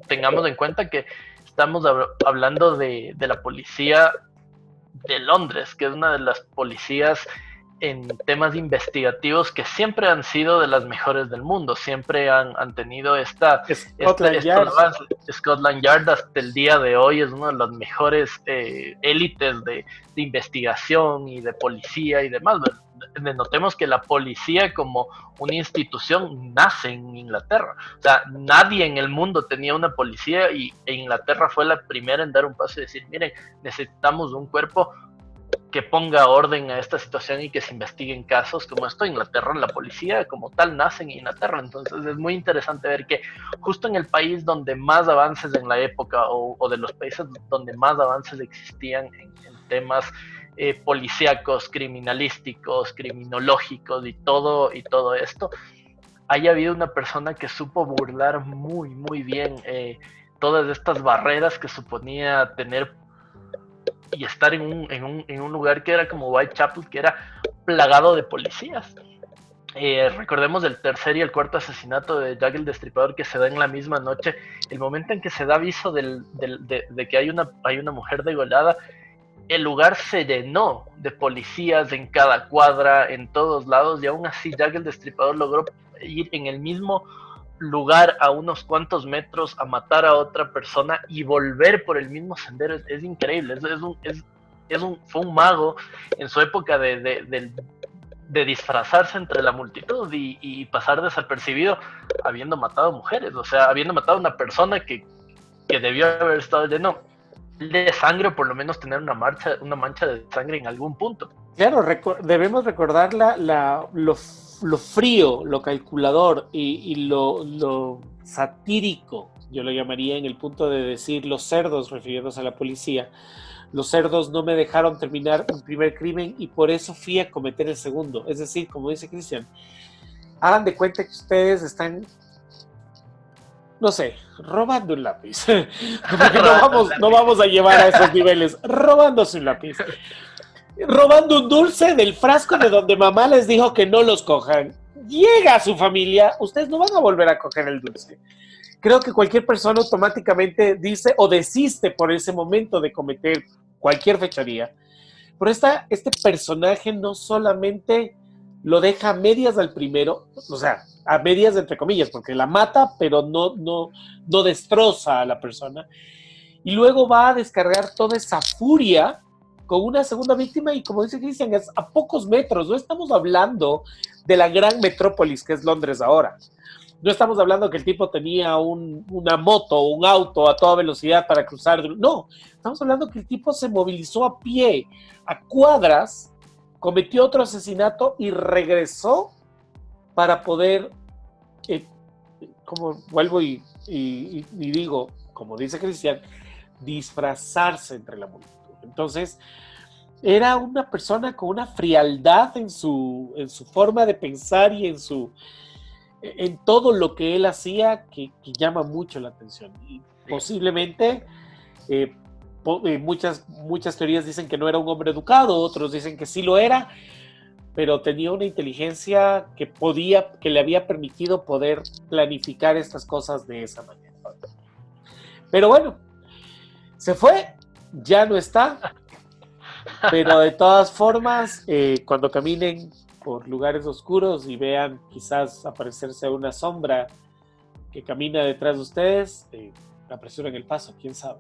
Tengamos en cuenta que estamos hablando de la policía de Londres, que es una de las policías en temas investigativos que siempre han sido de las mejores del mundo, siempre han tenido Scotland Yard. Scotland Yard hasta el día de hoy es una de las mejores élites de investigación y de policía y demás. Notemos que la policía como una institución nace en Inglaterra. O sea, nadie en el mundo tenía una policía e Inglaterra fue la primera en dar un paso y decir, miren, necesitamos un cuerpo que ponga orden a esta situación y que se investiguen casos como esto. Inglaterra, la policía como tal nace en Inglaterra, entonces es muy interesante ver que justo en el país donde más avances en la época o de los países donde más avances existían en temas policíacos, criminalísticos, criminológicos y todo esto, haya habido una persona que supo burlar muy, muy bien todas estas barreras que suponía tener y estar en un lugar que era como Whitechapel, que era plagado de policías. Recordemos el tercer y el cuarto asesinato de Jack el Destripador, que se da en la misma noche. El momento en que se da aviso de que hay una mujer degolada, el lugar se llenó de policías en cada cuadra, en todos lados, y aún así Jack el Destripador logró ir en el mismo lugar a unos cuantos metros a matar a otra persona y volver por el mismo sendero. Es increíble. Fue un mago en su época de disfrazarse entre la multitud y pasar desapercibido habiendo matado mujeres, o sea, habiendo matado a una persona que debió haber estado lleno de sangre, o por lo menos tener una mancha de sangre en algún punto. Claro, debemos recordar lo frío, lo calculador y lo satírico, yo lo llamaría, en el punto de decir los cerdos, refiriéndose a la policía. Los cerdos no me dejaron terminar un primer crimen y por eso fui a cometer el segundo. Es decir, como dice Cristian, hagan de cuenta que ustedes están, no sé, robando un lápiz. Porque no vamos a llevar a esos niveles. Robándose un lápiz. Robando un dulce del frasco de donde mamá les dijo que no los cojan. Llega a su familia, ustedes no van a volver a coger el dulce. Creo que cualquier persona automáticamente dice o desiste por ese momento de cometer cualquier fechoría. Pero este personaje no solamente lo deja a medias al primero, o sea, a medias entre comillas, porque la mata, pero no destroza a la persona. Y luego va a descargar toda esa furia con una segunda víctima y, como dice Cristian, es a pocos metros. No estamos hablando de la gran metrópolis que es Londres ahora. No estamos hablando que el tipo tenía una moto o un auto a toda velocidad para cruzar. No, estamos hablando que el tipo se movilizó a pie, a cuadras, cometió otro asesinato y regresó para poder, como vuelvo y digo, como dice Cristian, disfrazarse entre la multitud. Entonces, era una persona con una frialdad en su forma de pensar y en todo lo que él hacía que llama mucho la atención. Y posiblemente muchas teorías dicen que no era un hombre educado, otros dicen que sí lo era, pero tenía una inteligencia que le había permitido poder planificar estas cosas de esa manera. Pero bueno, se fue, ya no está, pero de todas formas, cuando caminen por lugares oscuros y vean quizás aparecerse una sombra que camina detrás de ustedes, apresuren el paso, quién sabe.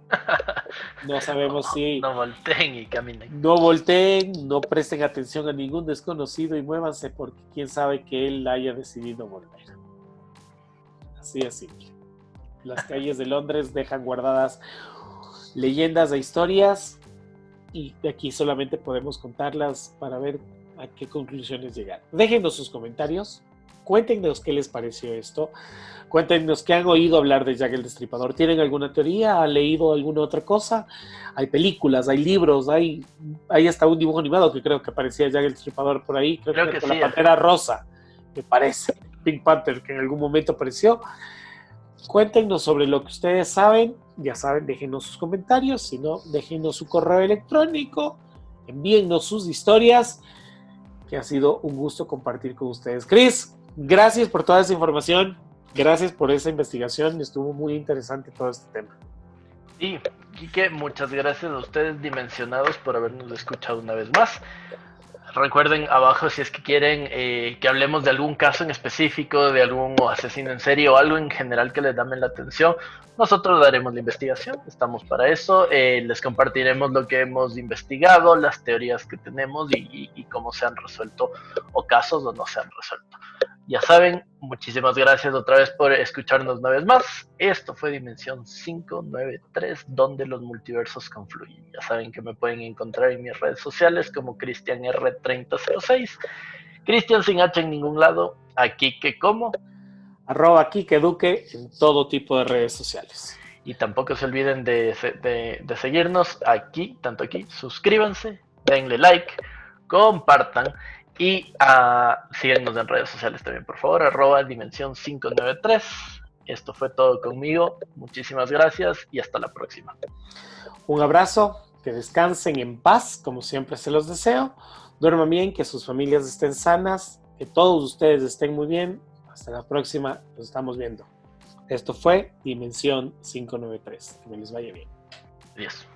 No sabemos si... No volteen y caminen. No volteen, no presten atención a ningún desconocido y muévanse porque quién sabe que él haya decidido volver. Así de simple. Las calles de Londres dejan guardadas leyendas e historias y de aquí solamente podemos contarlas para ver a qué conclusiones llegar. Déjenos sus comentarios, cuéntenos qué les pareció esto, cuéntenos qué han oído hablar de Jack el Destripador. ¿Tienen alguna teoría? ¿Han leído alguna otra cosa? Hay películas, hay libros, hay hasta un dibujo animado que creo que aparecía Jack el Destripador por ahí, creo que sí, la Pantera Rosa, me parece, Pink Panther, que en algún momento apareció. Cuéntenos sobre lo que ustedes saben, ya saben, déjenos sus comentarios, si no, déjenos su correo electrónico, envíennos sus historias, que ha sido un gusto compartir con ustedes. Chris, gracias por toda esa información, gracias por esa investigación, estuvo muy interesante todo este tema. Y Quique, muchas gracias a ustedes dimensionados por habernos escuchado una vez más. Recuerden abajo si es que quieren que hablemos de algún caso en específico, de algún asesino en serie o algo en general que les llame la atención. Nosotros daremos la investigación, estamos para eso. Les compartiremos lo que hemos investigado, las teorías que tenemos y cómo se han resuelto o casos o no se han resuelto. Ya saben, muchísimas gracias otra vez por escucharnos una vez más. Esto fue Dimensión 593, donde los multiversos confluyen. Ya saben que me pueden encontrar en mis redes sociales como CristianR3006. Cristian sin H en ningún lado. Aquí que como. @KikeDuque en todo tipo de redes sociales. Y tampoco se olviden de seguirnos aquí, tanto aquí. Suscríbanse, denle like, compartan. Y síguenos en redes sociales también, por favor, @Dimensión593. Esto fue todo conmigo. Muchísimas gracias y hasta la próxima. Un abrazo, que descansen en paz, como siempre se los deseo. Duerman bien, que sus familias estén sanas, que todos ustedes estén muy bien. Hasta la próxima, nos estamos viendo. Esto fue Dimensión 593. Que me les vaya bien. Adiós.